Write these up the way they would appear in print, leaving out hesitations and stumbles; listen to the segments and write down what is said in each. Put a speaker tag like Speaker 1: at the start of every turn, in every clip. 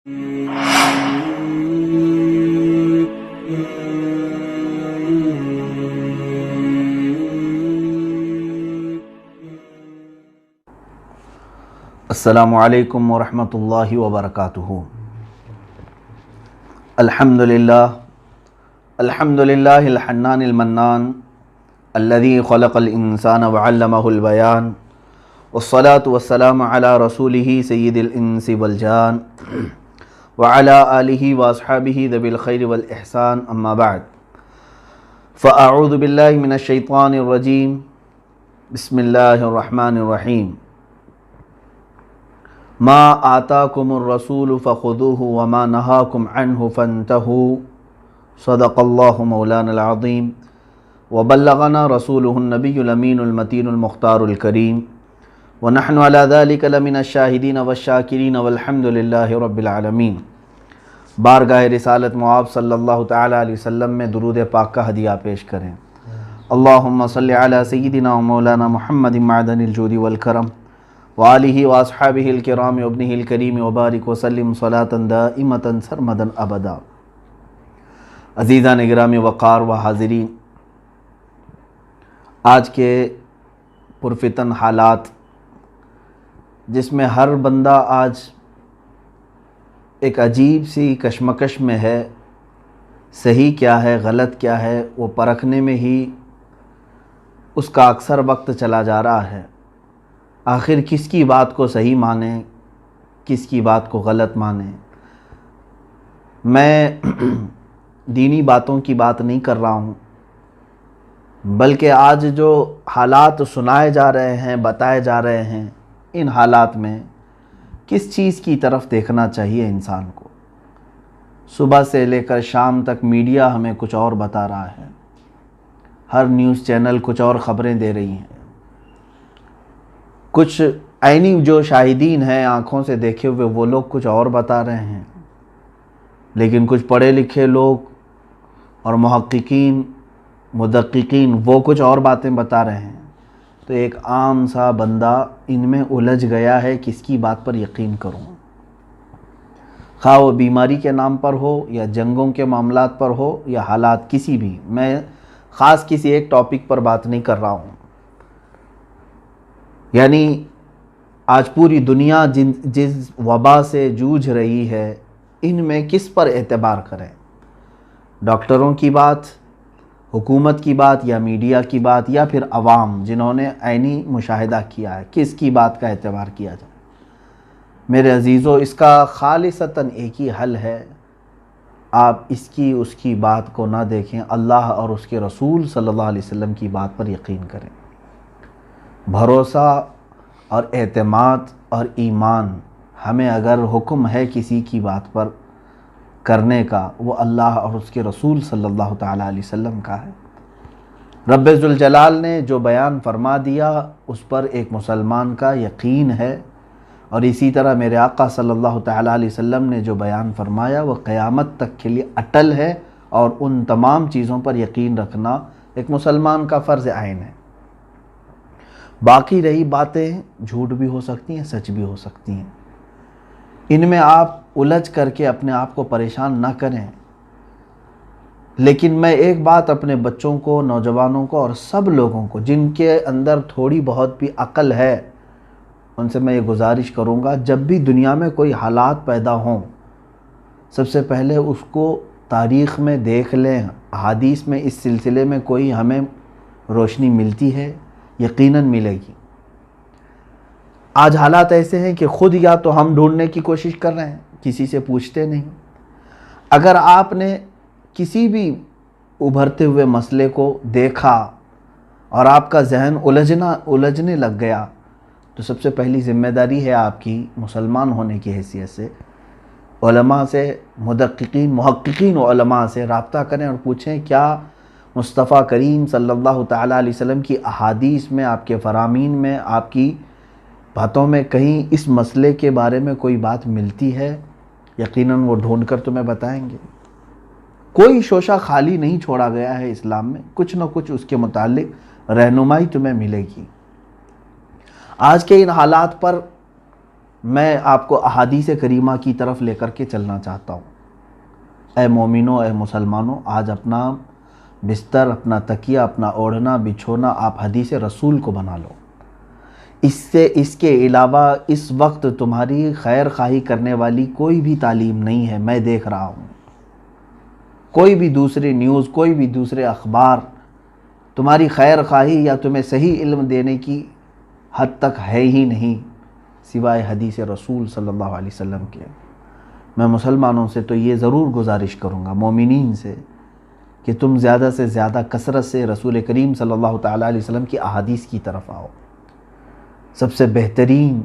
Speaker 1: السلام علیکم ورحمۃ اللہ وبرکاتہ۔ الحمدللہ الحنان المنان الذي خلق الانسان وعلمه البیان، والصلاة والسلام علی رسولہ سید الانس والجان وعلی آلہ واصحابہ ذوی الخیر والاحسان، اما بعد فاعوذ باللہ من الشیطان الرجیم، بسم اللہ الرحمن الرحیم۔ ما آتاکم الرسول فخذوہ وما نہاکم عنہ فانتہوا، صدق اللہ مولانا العظیم وبلغنا رسولہ النبی الامین المتین المختار الکریم، ونحن علی ذلک لمن الشاہدین والشاکرین والحمد للہ رب العالمین۔ بارگاہ رسالت معاب صلی اللہ تعالی علیہ وسلم میں درود پاک کا ہدیہ پیش کریں۔ اللہم صلی علی سیدنا و مولانا محمد معدن الجود والکرم وآلہ واصحابہ الکرام وابنہ الکریم وبارک وسلم صلاۃ دائمۃ سرمدا ابدا۔ عزیزان گرامی وقار و حاضرین، آج کے پرفتن حالات جس میں ہر بندہ آج ایک عجیب سی کشمکش میں ہے، صحیح کیا ہے غلط کیا ہے وہ پرکھنے میں ہی اس کا اکثر وقت چلا جا رہا ہے۔ آخر کس کی بات کو صحیح مانیں، کس کی بات کو غلط مانیں۔ میں دینی باتوں کی بات نہیں کر رہا ہوں، بلکہ آج جو حالات سنائے جا رہے ہیں، بتائے جا رہے ہیں، ان حالات میں کس چیز کی طرف دیکھنا چاہیے انسان کو۔ صبح سے لے کر شام تک میڈیا ہمیں کچھ اور بتا رہا ہے، ہر نیوز چینل کچھ اور خبریں دے رہی ہیں، کچھ عینی جو شاہدین ہیں آنکھوں سے دیکھے ہوئے وہ لوگ کچھ اور بتا رہے ہیں، لیکن کچھ پڑھے لکھے لوگ اور محققین مدققین وہ کچھ اور باتیں بتا رہے ہیں۔ تو ایک عام سا بندہ ان میں الجھ گیا ہے، کس کی بات پر یقین کروں، خواہ وہ بیماری کے نام پر ہو یا جنگوں کے معاملات پر ہو یا حالات کسی بھی۔ میں خاص کسی ایک ٹاپک پر بات نہیں کر رہا ہوں، یعنی آج پوری دنیا جس وبا سے جوجھ رہی ہے، ان میں کس پر اعتبار کریں، ڈاکٹروں کی بات، حکومت کی بات، یا میڈیا کی بات، یا پھر عوام جنہوں نے عینی مشاہدہ کیا ہے، کس کی بات کا اعتبار کیا جائے۔ میرے عزیزو، اس کا خالصتاً ایک ہی حل ہے، آپ اس کی اس کی بات کو نہ دیکھیں، اللہ اور اس کے رسول صلی اللہ علیہ وسلم کی بات پر یقین کریں۔ بھروسہ اور اعتماد اور ایمان ہمیں اگر حکم ہے کسی کی بات پر کرنے کا، وہ اللہ اور اس کے رسول صلی اللہ تعالیٰ علیہ وسلم کا ہے۔ رب ذوالجلال نے جو بیان فرما دیا اس پر ایک مسلمان کا یقین ہے، اور اسی طرح میرے آقا صلی اللہ تعالیٰ علیہ وسلم نے جو بیان فرمایا وہ قیامت تک کے لیے اٹل ہے، اور ان تمام چیزوں پر یقین رکھنا ایک مسلمان کا فرض عین ہے۔ باقی رہی باتیں جھوٹ بھی ہو سکتی ہیں، سچ بھی ہو سکتی ہیں، ان میں آپ الجھ کر کے اپنے آپ کو پریشان نہ کریں۔ لیکن میں ایک بات اپنے بچوں کو، نوجوانوں کو اور سب لوگوں کو جن کے اندر تھوڑی بہت بھی عقل ہے، ان سے میں یہ گزارش کروں گا، جب بھی دنیا میں کوئی حالات پیدا ہوں، سب سے پہلے اس کو تاریخ میں دیکھ لیں، احادیث میں اس سلسلے میں کوئی ہمیں روشنی ملتی ہے، یقیناً ملے گی۔ آج حالات ایسے ہیں کہ خود یا تو ہم ڈھونڈنے کی کوشش کر رہے ہیں، کسی سے پوچھتے نہیں۔ اگر آپ نے کسی بھی ابھرتے ہوئے مسئلے کو دیکھا اور آپ کا ذہن الجھنے لگ گیا، تو سب سے پہلی ذمہ داری ہے آپ کی مسلمان ہونے کی حیثیت سے علماء سے، مدققین محققین علماء سے رابطہ کریں اور پوچھیں کیا مصطفیٰ کریم صلی اللہ تعالیٰ علیہ وسلم کی احادیث میں، آپ کے فرامین میں، آپ کی باتوں میں کہیں اس مسئلے کے بارے میں کوئی بات ملتی ہے؟ یقیناً وہ ڈھونڈ کر تمہیں بتائیں گے۔ کوئی شوشہ خالی نہیں چھوڑا گیا ہے اسلام میں، کچھ نہ کچھ اس کے متعلق رہنمائی تمہیں ملے گی۔ آج کے ان حالات پر میں آپ کو احادیث کریمہ کی طرف لے کر کے چلنا چاہتا ہوں۔ اے مومنوں، اے مسلمانوں، آج اپنا بستر، اپنا تکیہ، اپنا اوڑھنا بچھونا آپ حدیث رسول کو بنا لو۔ اس کے علاوہ اس وقت تمہاری خیر خواہی کرنے والی کوئی بھی تعلیم نہیں ہے، میں دیکھ رہا ہوں۔ کوئی بھی دوسری نیوز، کوئی بھی دوسرے اخبار تمہاری خیر خواہی یا تمہیں صحیح علم دینے کی حد تک ہے ہی نہیں، سوائے حدیث رسول صلی اللہ علیہ وسلم کے۔ میں مسلمانوں سے تو یہ ضرور گزارش کروں گا، مومنین سے، کہ تم زیادہ سے زیادہ کثرت سے رسول کریم صلی اللہ تعالیٰ علیہ وسلم کی احادیث کی طرف آؤ۔ سب سے بہترین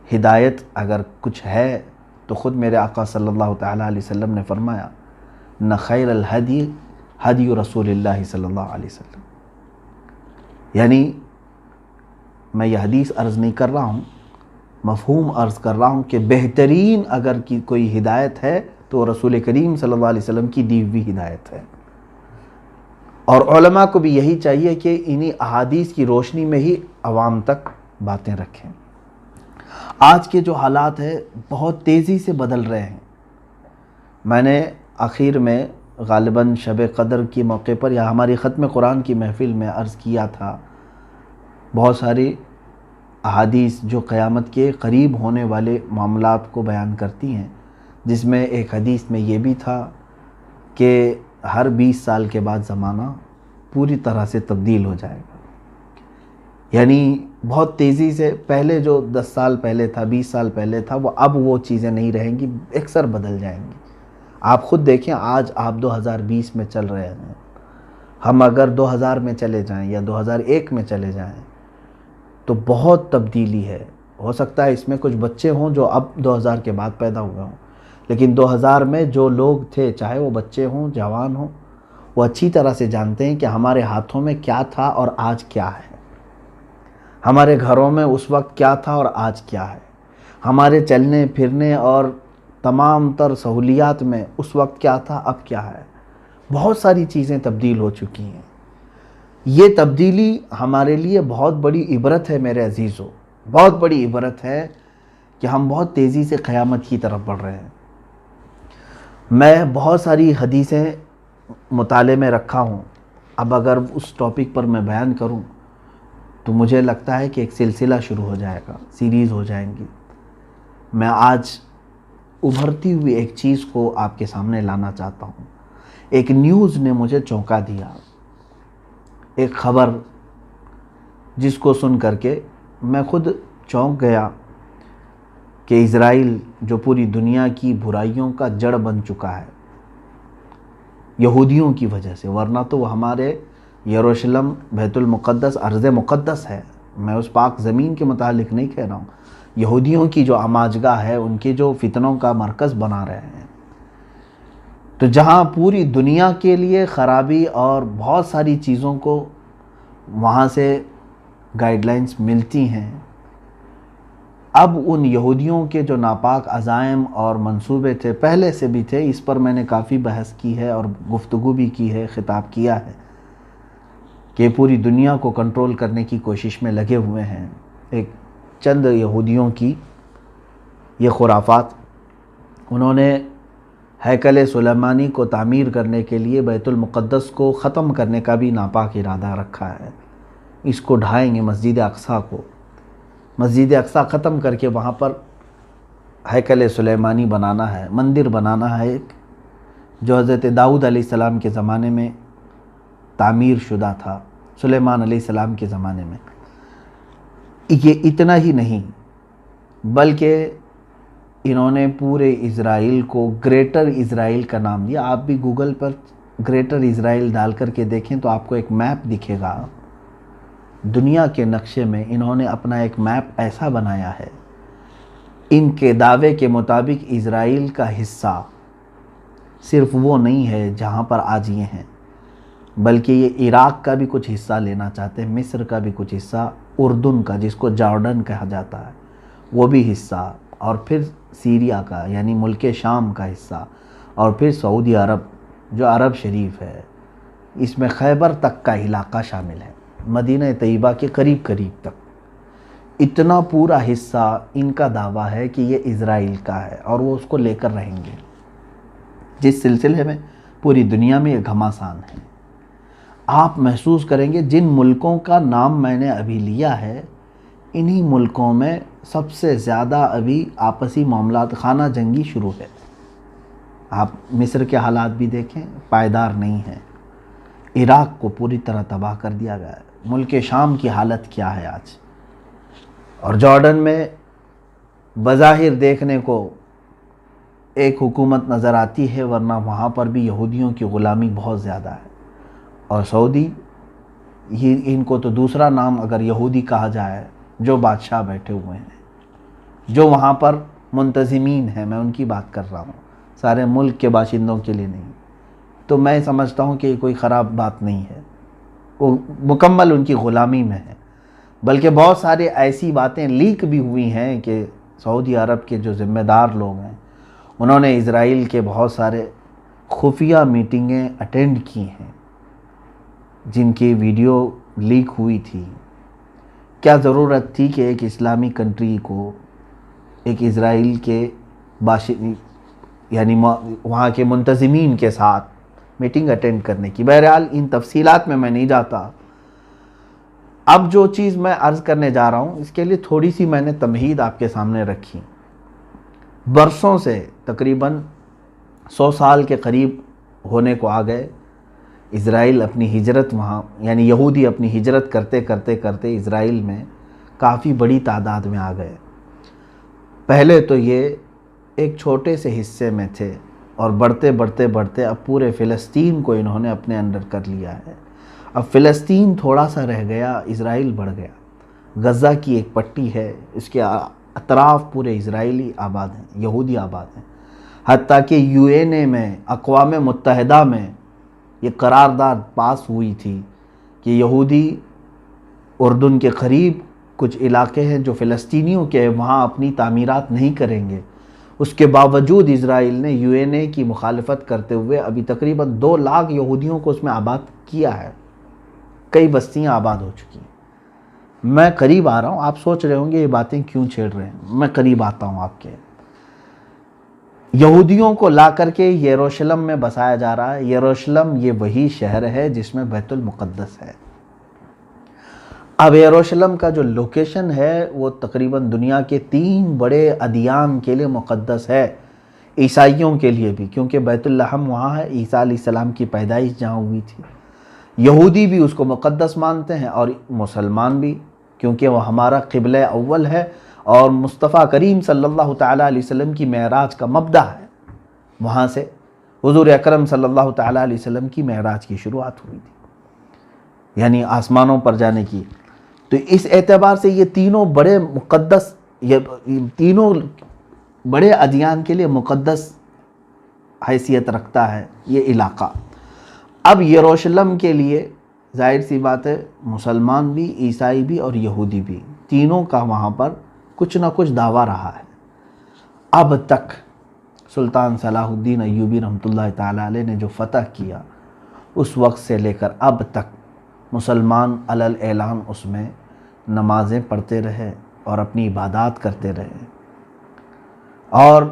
Speaker 1: ہدایت اگر کچھ ہے تو خود میرے آقا صلی اللہ تعالیٰ علیہ وسلم نے فرمایا، نہ خیر الہدی ہدی رسول اللہ صلی اللہ علیہ وسلم۔ یعنی میں یہ حدیث عرض نہیں کر رہا ہوں، مفہوم عرض کر رہا ہوں کہ بہترین اگر کوئی ہدایت ہے تو رسول کریم صلی اللہ علیہ وسلم کی دی ہوئی ہدایت ہے۔ اور علماء کو بھی یہی چاہیے کہ انہی احادیث کی روشنی میں ہی عوام تک باتیں رکھیں۔ آج کے جو حالات ہیں بہت تیزی سے بدل رہے ہیں۔ میں نے آخر میں غالباً شب قدر کے موقع پر یا ہماری ختم قرآن کی محفل میں عرض کیا تھا، بہت ساری احادیث جو قیامت کے قریب ہونے والے معاملات کو بیان کرتی ہیں، جس میں ایک حدیث میں یہ بھی تھا کہ ہر 20 سال کے بعد زمانہ پوری طرح سے تبدیل ہو جائے گا۔ یعنی بہت تیزی سے پہلے جو 10 سال پہلے تھا، 20 سال پہلے تھا، اب وہ چیزیں نہیں رہیں گی، اکثر بدل جائیں گی۔ آپ خود دیکھیں، آج آپ 2020 میں چل رہے ہیں، ہم اگر 2000 میں چلے جائیں یا 2001 میں چلے جائیں تو بہت تبدیلی ہے۔ ہو سکتا ہے اس میں کچھ بچے ہوں جو اب 2000 کے بعد پیدا ہوئے ہوں، لیکن 2000 میں جو لوگ تھے، چاہے وہ بچے ہوں، جوان ہوں، وہ اچھی طرح سے جانتے ہیں کہ ہمارے ہاتھوں میں کیا تھا اور آج کیا ہے، ہمارے گھروں میں اس وقت کیا تھا اور آج کیا ہے، ہمارے چلنے پھرنے اور تمام تر سہولیات میں اس وقت کیا تھا، اب کیا ہے۔ بہت ساری چیزیں تبدیل ہو چکی ہیں۔ یہ تبدیلی ہمارے لیے بہت بڑی عبرت ہے میرے عزیزو، بہت بڑی عبرت ہے کہ ہم بہت تیزی سے قیامت کی طرف بڑھ رہے ہیں۔ میں بہت ساری حدیثیں مطالعے میں رکھا ہوں، اب اگر اس ٹاپک پر میں بیان کروں تو مجھے لگتا ہے کہ ایک سلسلہ شروع ہو جائے گا، سیریز ہو جائیں گی۔ میں آج ابھرتی ہوئی ایک چیز کو آپ کے سامنے لانا چاہتا ہوں۔ ایک نیوز نے مجھے چونکا دیا، ایک خبر جس کو سن کر کے میں خود چونک گیا کہ اسرائیل جو پوری دنیا کی برائیوں کا جڑ بن چکا ہے یہودیوں کی وجہ سے، ورنہ تو وہ ہمارے یروشلم، بیت المقدس، ارض مقدس ہے۔ میں اس پاک زمین کے متعلق نہیں کہہ رہا ہوں، یہودیوں کی جو آماجگاہ ہے، ان کے جو فتنوں کا مرکز بنا رہے ہیں۔ تو جہاں پوری دنیا کے لیے خرابی اور بہت ساری چیزوں کو وہاں سے گائیڈ لائنز ملتی ہیں، اب ان یہودیوں کے جو ناپاک عزائم اور منصوبے تھے، پہلے سے بھی تھے، اس پر میں نے کافی بحث کی ہے اور گفتگو بھی کی ہے، خطاب کیا ہے کہ پوری دنیا کو کنٹرول کرنے کی کوشش میں لگے ہوئے ہیں۔ ایک چند یہودیوں کی یہ خرافات، انہوں نے ہیکل سلیمانی کو تعمیر کرنے کے لیے بیت المقدس کو ختم کرنے کا بھی ناپاک ارادہ رکھا ہے۔ اس کو ڈھائیں گے، مسجد اقصیٰ کو، مسجد اقصیٰ ختم کر کے وہاں پر ہیکل سلیمانی بنانا ہے، مندر بنانا ہے ایک، جو حضرت داؤد علیہ السلام کے زمانے میں تعمیر شدہ تھا، سلیمان علیہ السلام کے زمانے میں۔ یہ اتنا ہی نہیں بلکہ انہوں نے پورے اسرائیل کو گریٹر اسرائیل کا نام دیا۔ آپ بھی گوگل پر گریٹر اسرائیل ڈال کر کے دیکھیں تو آپ کو ایک میپ دکھے گا۔ دنیا کے نقشے میں انہوں نے اپنا ایک میپ ایسا بنایا ہے، ان کے دعوے کے مطابق اسرائیل کا حصہ صرف وہ نہیں ہے جہاں پر آج یہ ہیں، بلکہ یہ عراق کا بھی کچھ حصہ لینا چاہتے ہیں، مصر کا بھی کچھ حصہ، اردن کا جس کو جارڈن کہا جاتا ہے وہ بھی حصہ، اور پھر سیریا کا یعنی ملک شام کا حصہ، اور پھر سعودی عرب جو عرب شریف ہے، اس میں خیبر تک کا علاقہ شامل ہے، مدینہ طیبہ کے قریب قریب تک۔ اتنا پورا حصہ ان کا دعویٰ ہے کہ یہ اسرائیل کا ہے اور وہ اس کو لے کر رہیں گے، جس سلسلے میں پوری دنیا میں یہ گھماسان ہے۔ آپ محسوس کریں گے جن ملکوں کا نام میں نے ابھی لیا ہے، انہی ملکوں میں سب سے زیادہ ابھی آپسی معاملات، خانہ جنگی شروع ہے۔ آپ مصر کے حالات بھی دیکھیں، پائیدار نہیں ہیں۔ عراق کو پوری طرح تباہ کر دیا گیا ہے۔ ملک شام کی حالت کیا ہے آج؟ اور جارڈن میں بظاہر دیکھنے کو ایک حکومت نظر آتی ہے، ورنہ وہاں پر بھی یہودیوں کی غلامی بہت زیادہ ہے۔ اور سعودی، یہ ان کو تو دوسرا نام اگر یہودی کہا جائے، جو بادشاہ بیٹھے ہوئے ہیں، جو وہاں پر منتظمین ہیں، میں ان کی بات کر رہا ہوں، سارے ملک کے باشندوں کے لیے نہیں، تو میں سمجھتا ہوں کہ یہ کوئی خراب بات نہیں ہے، وہ مکمل ان کی غلامی میں ہے۔ بلکہ بہت سارے ایسی باتیں لیک بھی ہوئی ہیں کہ سعودی عرب کے جو ذمہ دار لوگ ہیں، انہوں نے اسرائیل کے بہت سارے خفیہ میٹنگیں اٹینڈ کی ہیں، جن کی ویڈیو لیک ہوئی تھی۔ کیا ضرورت تھی کہ ایک اسلامی کنٹری کو ایک اسرائیل کے یعنی وہاں کے منتظمین کے ساتھ میٹنگ اٹینڈ کرنے کی؟ بہرحال ان تفصیلات میں نہیں جاتا۔ اب جو چیز میں عرض کرنے جا رہا ہوں، اس کے لیے تھوڑی سی میں نے تمہید آپ کے سامنے رکھی۔ برسوں سے تقریباً 100 سال کے قریب ہونے کو آ گئے، اسرائیل اپنی ہجرت وہاں، یعنی یہودی اپنی ہجرت کرتے کرتے کرتے اسرائیل میں کافی بڑی تعداد میں آ گئے۔ پہلے تو یہ ایک چھوٹے سے حصے میں تھے، اور بڑھتے بڑھتے بڑھتے اب پورے فلسطین کو انہوں نے اپنے انڈر کر لیا ہے۔ اب فلسطین تھوڑا سا رہ گیا، اسرائیل بڑھ گیا۔ غزہ کی ایک پٹی ہے، اس کے اطراف پورے اسرائیلی آباد ہیں، یہودی آباد ہیں۔ حتیٰ کہ UN میں، اقوام متحدہ میں یہ قرارداد پاس ہوئی تھی کہ یہودی اردن کے قریب کچھ علاقے ہیں جو فلسطینیوں کے، وہاں اپنی تعمیرات نہیں کریں گے۔ اس کے باوجود اسرائیل نے UN کی مخالفت کرتے ہوئے ابھی تقریباً 2 لاکھ یہودیوں کو اس میں آباد کیا ہے۔ کئی بستیاں آباد ہو چکی ہیں۔ میں قریب آ رہا ہوں، آپ سوچ رہے ہوں گے یہ باتیں کیوں چھیڑ رہے ہیں، میں قریب آتا ہوں آپ کے۔ یہودیوں کو لا کر کے یروشلم میں بسایا جا رہا ہے۔ یروشلم یہ وہی شہر ہے جس میں بیت المقدس ہے۔ اب یروشلم کا جو لوکیشن ہے وہ تقریباً دنیا کے 3 بڑے ادیان کے لیے مقدس ہے، عیسائیوں کے لیے بھی، کیونکہ بیت اللحم وہاں ہے، عیسیٰ علیہ السلام کی پیدائش جہاں ہوئی تھی۔ یہودی بھی اس کو مقدس مانتے ہیں، اور مسلمان بھی، کیونکہ وہ ہمارا قبلہ اول ہے، اور مصطفیٰ کریم صلی اللہ تعالیٰ علیہ وسلم کی معراج کا مبدأ ہے۔ وہاں سے حضور اکرم صلی اللہ تعالیٰ علیہ وسلم کی معراج کی شروعات ہوئی تھی، یعنی آسمانوں پر جانے کی۔ تو اس اعتبار سے یہ تینوں بڑے مقدس، یہ تینوں بڑے ادیان کے لیے مقدس حیثیت رکھتا ہے یہ علاقہ۔ اب یروشلم کے لیے ظاہر سی بات ہے، مسلمان بھی، عیسائی بھی اور یہودی بھی، تینوں کا وہاں پر کچھ نہ کچھ دعویٰ رہا ہے۔ اب تک سلطان صلاح الدین ایوبی رحمۃ اللہ تعالیٰ علیہ نے جو فتح کیا، اس وقت سے لے کر اب تک مسلمان علل اعلان اس میں نمازیں پڑھتے رہے اور اپنی عبادات کرتے رہے، اور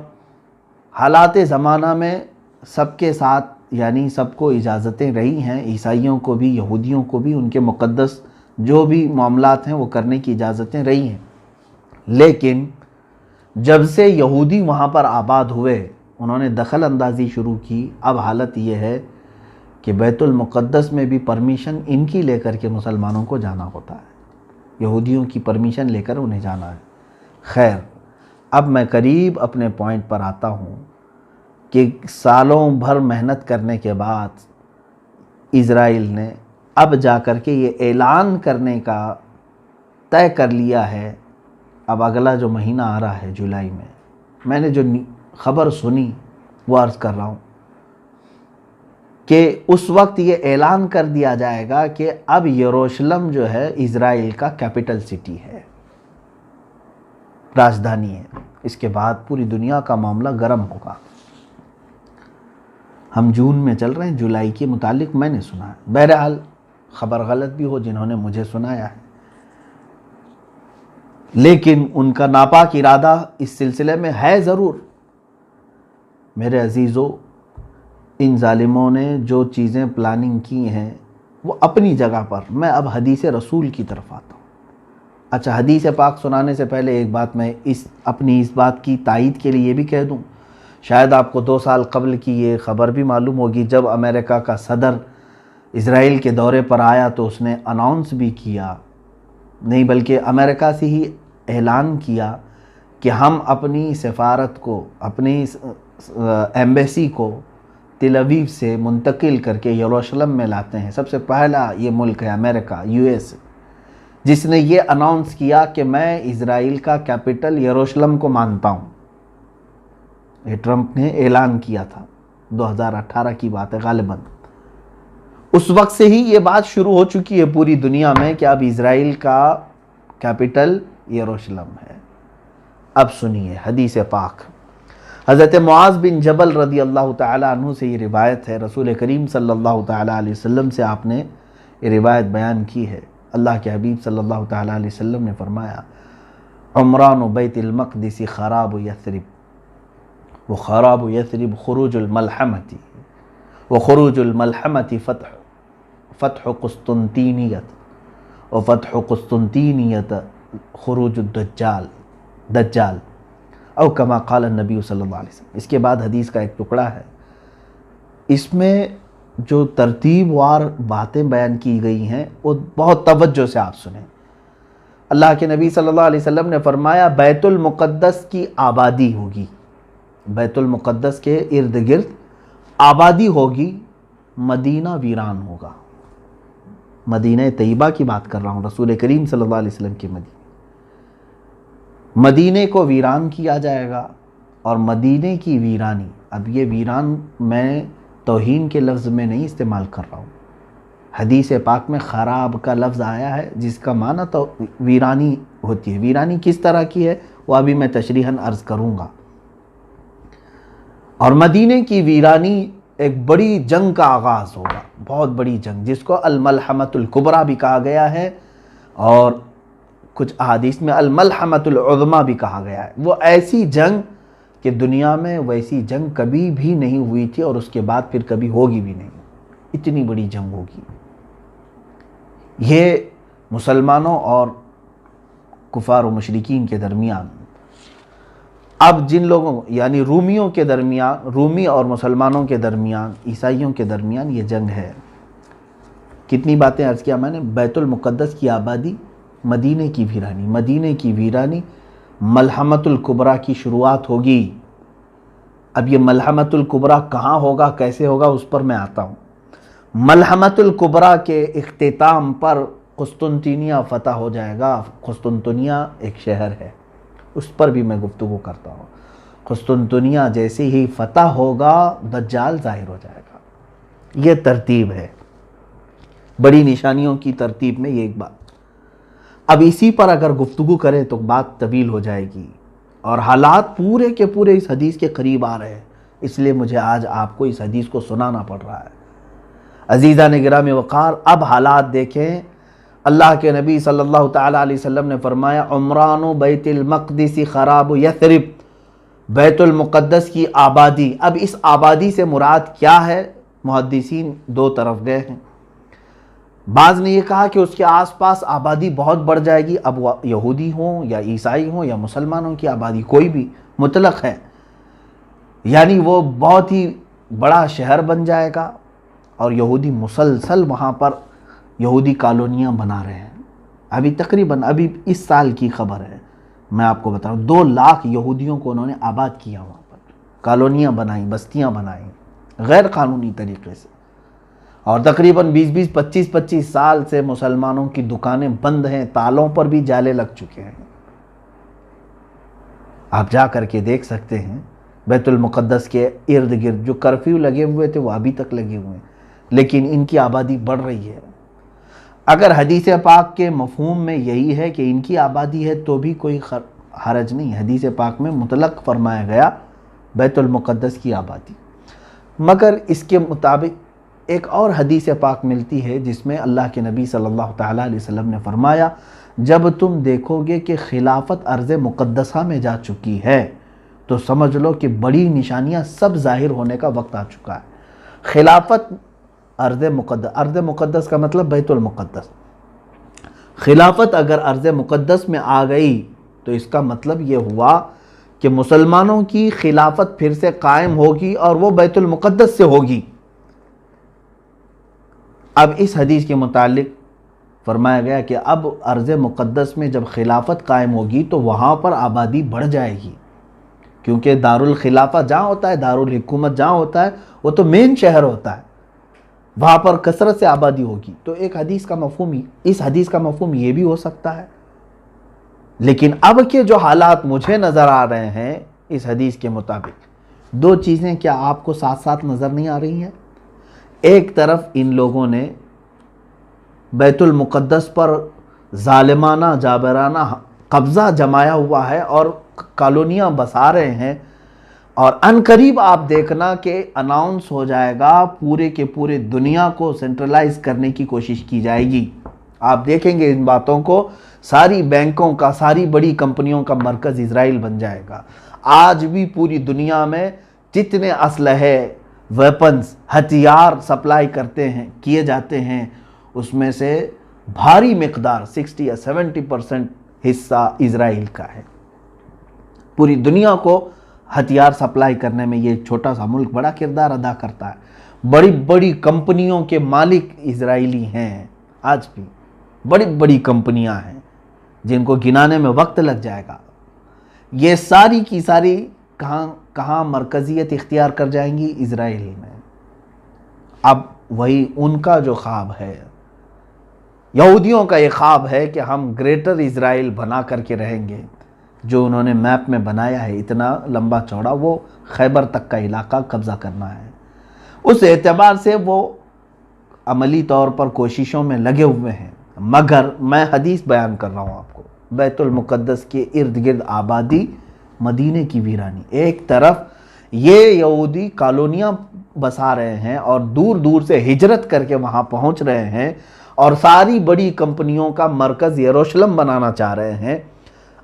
Speaker 1: حالات زمانہ میں سب کے ساتھ، یعنی سب کو اجازتیں رہی ہیں، عیسائیوں کو بھی، یہودیوں کو بھی، ان کے مقدس جو بھی معاملات ہیں وہ کرنے کی اجازتیں رہی ہیں۔ لیکن جب سے یہودی وہاں پر آباد ہوئے، انہوں نے دخل اندازی شروع کی۔ اب حالت یہ ہے کہ بیت المقدس میں بھی پرمیشن ان کی لے کر کے مسلمانوں کو جانا ہوتا ہے، یہودیوں کی پرمیشن لے کر انہیں جانا ہے۔ خیر، اب میں قریب اپنے پوائنٹ پر آتا ہوں کہ سالوں بھر محنت کرنے کے بعد اسرائیل نے اب جا کر کے یہ اعلان کرنے کا طے کر لیا ہے۔ اب اگلا جو مہینہ آ رہا ہے جولائی میں نے جو خبر سنی وہ عرض کر رہا ہوں کہ اس وقت یہ اعلان کر دیا جائے گا کہ اب یروشلم جو ہے اسرائیل کا کیپٹل سٹی ہے، راجدھانی ہے۔ اس کے بعد پوری دنیا کا معاملہ گرم ہوگا۔ ہم جون میں چل رہے ہیں، جولائی کے متعلق میں نے سنا ہے۔ بہرحال خبر غلط بھی ہو، جنہوں نے مجھے سنایا ہے۔ لیکن ان کا ناپاک ارادہ اس سلسلے میں ہے ضرور۔ میرے عزیزو، ان ظالموں نے جو چیزیں پلاننگ کی ہیں وہ اپنی جگہ پر، میں اب حدیث رسول کی طرف آتا ہوں۔ اچھا، حدیث پاک سنانے سے پہلے ایک بات میں اپنی اس بات کی تائید کے لیے یہ بھی کہہ دوں، شاید آپ کو 2 سال قبل کی یہ خبر بھی معلوم ہوگی، جب امریکہ کا صدر اسرائیل کے دورے پر آیا تو اس نے اناؤنس بھی کیا، نہیں بلکہ امریکہ سے ہی اعلان کیا کہ ہم اپنی سفارت کو، اپنی ایمبیسی کو تل ابیب سے منتقل کر کے یروشلم میں لاتے ہیں۔ سب سے پہلا یہ ملک ہے امریکہ، US، جس نے یہ اناؤنس کیا کہ میں اسرائیل کا کیپٹل یروشلم کو مانتا ہوں۔ یہ ٹرمپ نے اعلان کیا تھا، 2018 کی بات ہے غالباً۔ اس وقت سے ہی یہ بات شروع ہو چکی ہے پوری دنیا میں کہ اب اسرائیل کا کیپٹل یروشلم ہے۔ اب سنیے حدیث پاک، حضرت معاذ بن جبل رضی اللہ تعالیٰ عنہ سے یہ روایت ہے، رسول کریم صلی اللہ تعالیٰ علیہ وسلم سے آپ نے یہ روایت بیان کی ہے۔ اللہ کے حبیب صلی اللہ تعالیٰ علیہ وسلم نے فرمایا، عمران بیت المقدس خراب یثرب، وخراب یثرب خروج الملحمة، وخروج الملحمة فتح قسطنطینیت، وفتح قسطنطینیت خروج دجال، او کما قال النبی صلی اللہ علیہ وسلم۔ اس کے بعد حدیث کا ایک ٹکڑا ہے، اس میں جو ترتیب وار باتیں بیان کی گئی ہیں وہ بہت توجہ سے آپ سنیں۔ اللہ کے نبی صلی اللہ علیہ وسلم نے فرمایا، بیت المقدس کی آبادی ہوگی، بیت المقدس کے ارد گرد آبادی ہوگی، مدینہ ویران ہوگا۔ مدینہ طیبہ کی بات کر رہا ہوں، رسول کریم صلی اللہ علیہ وسلم کی مدینے کو ویران کیا جائے گا۔ اور مدینے کی ویرانی، اب یہ ویران میں توہین کے لفظ میں نہیں استعمال کر رہا ہوں، حدیث پاک میں خراب کا لفظ آیا ہے جس کا معنی تو ویرانی ہوتی ہے۔ ویرانی کس طرح کی ہے وہ ابھی میں تشریحاً عرض کروں گا۔ اور مدینے کی ویرانی ایک بڑی جنگ کا آغاز ہوگا، بہت بڑی جنگ، جس کو الملحمۃ الکبریٰ بھی کہا گیا ہے، اور کچھ احادیث میں الملحمۃ العظمیٰ بھی کہا گیا ہے۔ وہ ایسی جنگ کہ دنیا میں ویسی جنگ کبھی بھی نہیں ہوئی تھی، اور اس کے بعد پھر کبھی ہوگی بھی نہیں، اتنی بڑی جنگ ہوگی۔ یہ مسلمانوں اور کفار و مشرکین کے درمیان، اب جن لوگوں یعنی رومیوں کے درمیان، رومی اور مسلمانوں کے درمیان، عیسائیوں کے درمیان یہ جنگ ہے۔ کتنی باتیں عرض کیا میں نے، بیت المقدس کی آبادی، مدینے کی ویرانی، مدینے کی ویرانی، ملحمۃ الکبریٰ کی شروعات ہوگی۔ اب یہ ملحمۃ الکبریٰ کہاں ہوگا، کیسے ہوگا، اس پر میں آتا ہوں۔ ملحمۃ الکبریٰ کے اختتام پر قسطنطنیہ فتح ہو جائے گا۔ قسطنطنیہ ایک شہر ہے، اس پر بھی میں گفتگو کرتا ہوں۔ قسطنطنیہ جیسے ہی فتح ہوگا دجال ظاہر ہو جائے گا۔ یہ ترتیب ہے، بڑی نشانیوں کی ترتیب میں یہ ایک بات۔ اب اسی پر اگر گفتگو کریں تو بات طویل ہو جائے گی، اور حالات پورے کے پورے اس حدیث کے قریب آ رہے ہیں، اس لیے مجھے آج آپ کو اس حدیث کو سنانا پڑ رہا ہے۔ عزیزان گرامی وقار، اب حالات دیکھیں۔ اللہ کے نبی صلی اللہ تعالیٰ علیہ وسلم نے فرمایا، عمران بیت المقدس خراب یثرب، بیت المقدس کی آبادی۔ اب اس آبادی سے مراد کیا ہے؟ محدثین دو طرف گئے ہیں۔ بعض نے یہ کہا کہ اس کے آس پاس آبادی بہت بڑھ جائے گی، اب وہ یہودی ہوں یا عیسائی ہوں یا مسلمانوں کی آبادی، کوئی بھی مطلق ہے، یعنی وہ بہت ہی بڑا شہر بن جائے گا، اور یہودی مسلسل وہاں پر یہودی کالونیاں بنا رہے ہیں۔ ابھی تقریباً ابھی اس سال کی خبر ہے، میں آپ کو بتاؤں، 2 لاکھ یہودیوں کو انہوں نے آباد کیا، وہاں پر کالونیاں بنائیں، بستیاں بنائیں غیر قانونی طریقے سے، اور تقریباً 25 سال سے مسلمانوں کی دکانیں بند ہیں، تالوں پر بھی جالے لگ چکے ہیں۔ آپ جا کر کے دیکھ سکتے ہیں بیت المقدس کے ارد گرد جو کرفیو لگے ہوئے تھے وہ ابھی تک لگے ہوئے ہیں، لیکن ان کی آبادی بڑھ رہی ہے۔ اگر حدیث پاک کے مفہوم میں یہی ہے کہ ان کی آبادی ہے تو بھی کوئی حرج نہیں، حدیث پاک میں مطلق فرمایا گیا بیت المقدس کی آبادی، مگر اس کے مطابق ایک اور حدیث پاک ملتی ہے جس میں اللہ کے نبی صلی اللہ تعالیٰ علیہ وسلم نے فرمایا جب تم دیکھو گے کہ خلافت ارض مقدسہ میں جا چکی ہے تو سمجھ لو کہ بڑی نشانیاں سب ظاہر ہونے کا وقت آ چکا ہے۔ خلافت ارض مقدس کا مطلب بیت المقدس، خلافت اگر ارض مقدس میں آ گئی تو اس کا مطلب یہ ہوا کہ مسلمانوں کی خلافت پھر سے قائم ہوگی اور وہ بیت المقدس سے ہوگی۔ اب اس حدیث کے متعلق فرمایا گیا کہ اب ارض مقدس میں جب خلافت قائم ہوگی تو وہاں پر آبادی بڑھ جائے گی، کیونکہ دارالخلافہ جہاں ہوتا ہے، دارالحکومت جہاں ہوتا ہے وہ تو مین شہر ہوتا ہے، وہاں پر کثرت سے آبادی ہوگی۔ تو ایک حدیث کا مفہوم اس حدیث کا مفہوم یہ بھی ہو سکتا ہے، لیکن اب کے جو حالات مجھے نظر آ رہے ہیں اس حدیث کے مطابق، دو چیزیں کیا آپ کو ساتھ ساتھ نظر نہیں آ رہی ہیں؟ ایک طرف ان لوگوں نے بیت المقدس پر ظالمانہ جابرانہ قبضہ جمایا ہوا ہے اور کالونیاں بسا رہے ہیں، اور ان قریب آپ دیکھنا کہ اناؤنس ہو جائے گا، پورے کے پورے دنیا کو سینٹرلائز کرنے کی کوشش کی جائے گی۔ آپ دیکھیں گے ان باتوں کو، ساری بینکوں کا، ساری بڑی کمپنیوں کا مرکز اسرائیل بن جائے گا۔ آج بھی پوری دنیا میں جتنے اسلحے، ویپنز، ہتھیار سپلائی کیے جاتے ہیں، اس میں سے بھاری مقدار 60 یا 70% حصہ اسرائیل کا ہے۔ پوری دنیا کو ہتھیار سپلائی کرنے میں یہ چھوٹا سا ملک بڑا کردار ادا کرتا ہے۔ بڑی بڑی کمپنیوں کے مالک اسرائیلی ہیں، آج بھی بڑی بڑی کمپنیاں ہیں جن کو گنانے میں وقت لگ جائے گا۔ یہ ساری کی ساری کہاں مرکزیت اختیار کر جائیں گی؟ اسرائیل میں۔ اب وہی ان کا جو خواب ہے، یہودیوں کا یہ خواب ہے کہ ہم گریٹر اسرائیل بنا کر کے رہیں گے، جو انہوں نے میپ میں بنایا ہے اتنا لمبا چوڑا، وہ خیبر تک کا علاقہ قبضہ کرنا ہے۔ اس اعتبار سے وہ عملی طور پر کوششوں میں لگے ہوئے ہیں، مگر میں حدیث بیان کر رہا ہوں آپ کو، بیت المقدس کے ارد گرد آبادی، مدینے کی ویرانی، ایک طرف یہ یہودی کالونیاں بسا رہے ہیں اور دور دور سے ہجرت کر کے وہاں پہنچ رہے ہیں اور ساری بڑی کمپنیوں کا مرکز یروشلم بنانا چاہ رہے ہیں۔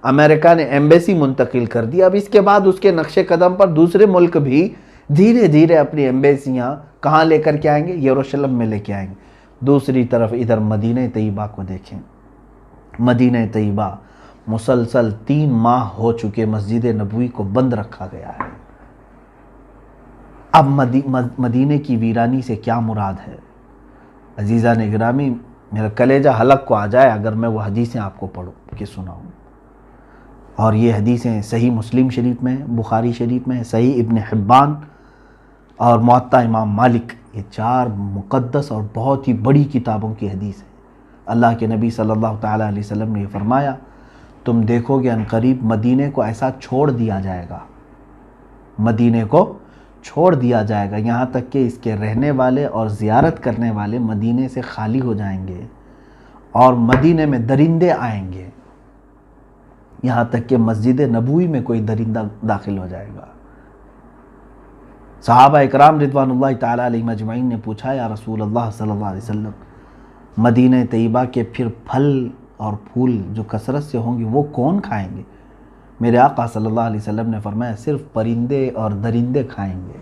Speaker 1: امریکہ نے ایمبیسی منتقل کر دی، اب اس کے بعد اس کے نقش قدم پر دوسرے ملک بھی دھیرے دھیرے اپنی ایمبیسیاں کہاں لے کر کے آئیں گے؟ یروشلم میں لے کے آئیں گے۔ دوسری طرف ادھر مدینہ طیبہ کو دیکھیں، مدینہ طیبہ مسلسل 3 ماہ ہو چکے مسجد نبوی کو بند رکھا گیا ہے۔ اب مدینہ کی ویرانی سے کیا مراد ہے؟ عزیزان گرامی، میرا کلیجہ حلق کو آ جائے اگر میں وہ حدیثیں آپ کو پڑھوں کہ سناؤں، اور یہ حدیثیں صحیح مسلم شریف میں ہیں، بخاری شریف میں ہیں، صحیح ابن حبان اور موطا امام مالک، یہ 4 مقدس اور بہت ہی بڑی کتابوں کی حدیث ہے۔ اللہ کے نبی صلی اللہ تعالیٰ علیہ وسلم نے یہ فرمایا، تم دیکھو گے ان قریب مدینے کو ایسا چھوڑ دیا جائے گا، مدینے کو چھوڑ دیا جائے گا، یہاں تک کہ اس کے رہنے والے اور زیارت کرنے والے مدینے سے خالی ہو جائیں گے، اور مدینے میں درندے آئیں گے، یہاں تک کہ مسجد نبوی میں کوئی درندہ داخل ہو جائے گا۔ صحابہ اکرام رضوان اللہ تعالیٰ علیہ مجمعین نے پوچھا، یا رسول اللہ صلی اللہ علیہ وسلم، مدینہ طیبہ کے پھر پھل اور پھول جو کثرت سے ہوں گے وہ کون کھائیں گے؟ میرے آقا صلی اللہ علیہ وسلم نے فرمایا، صرف پرندے اور درندے کھائیں گے۔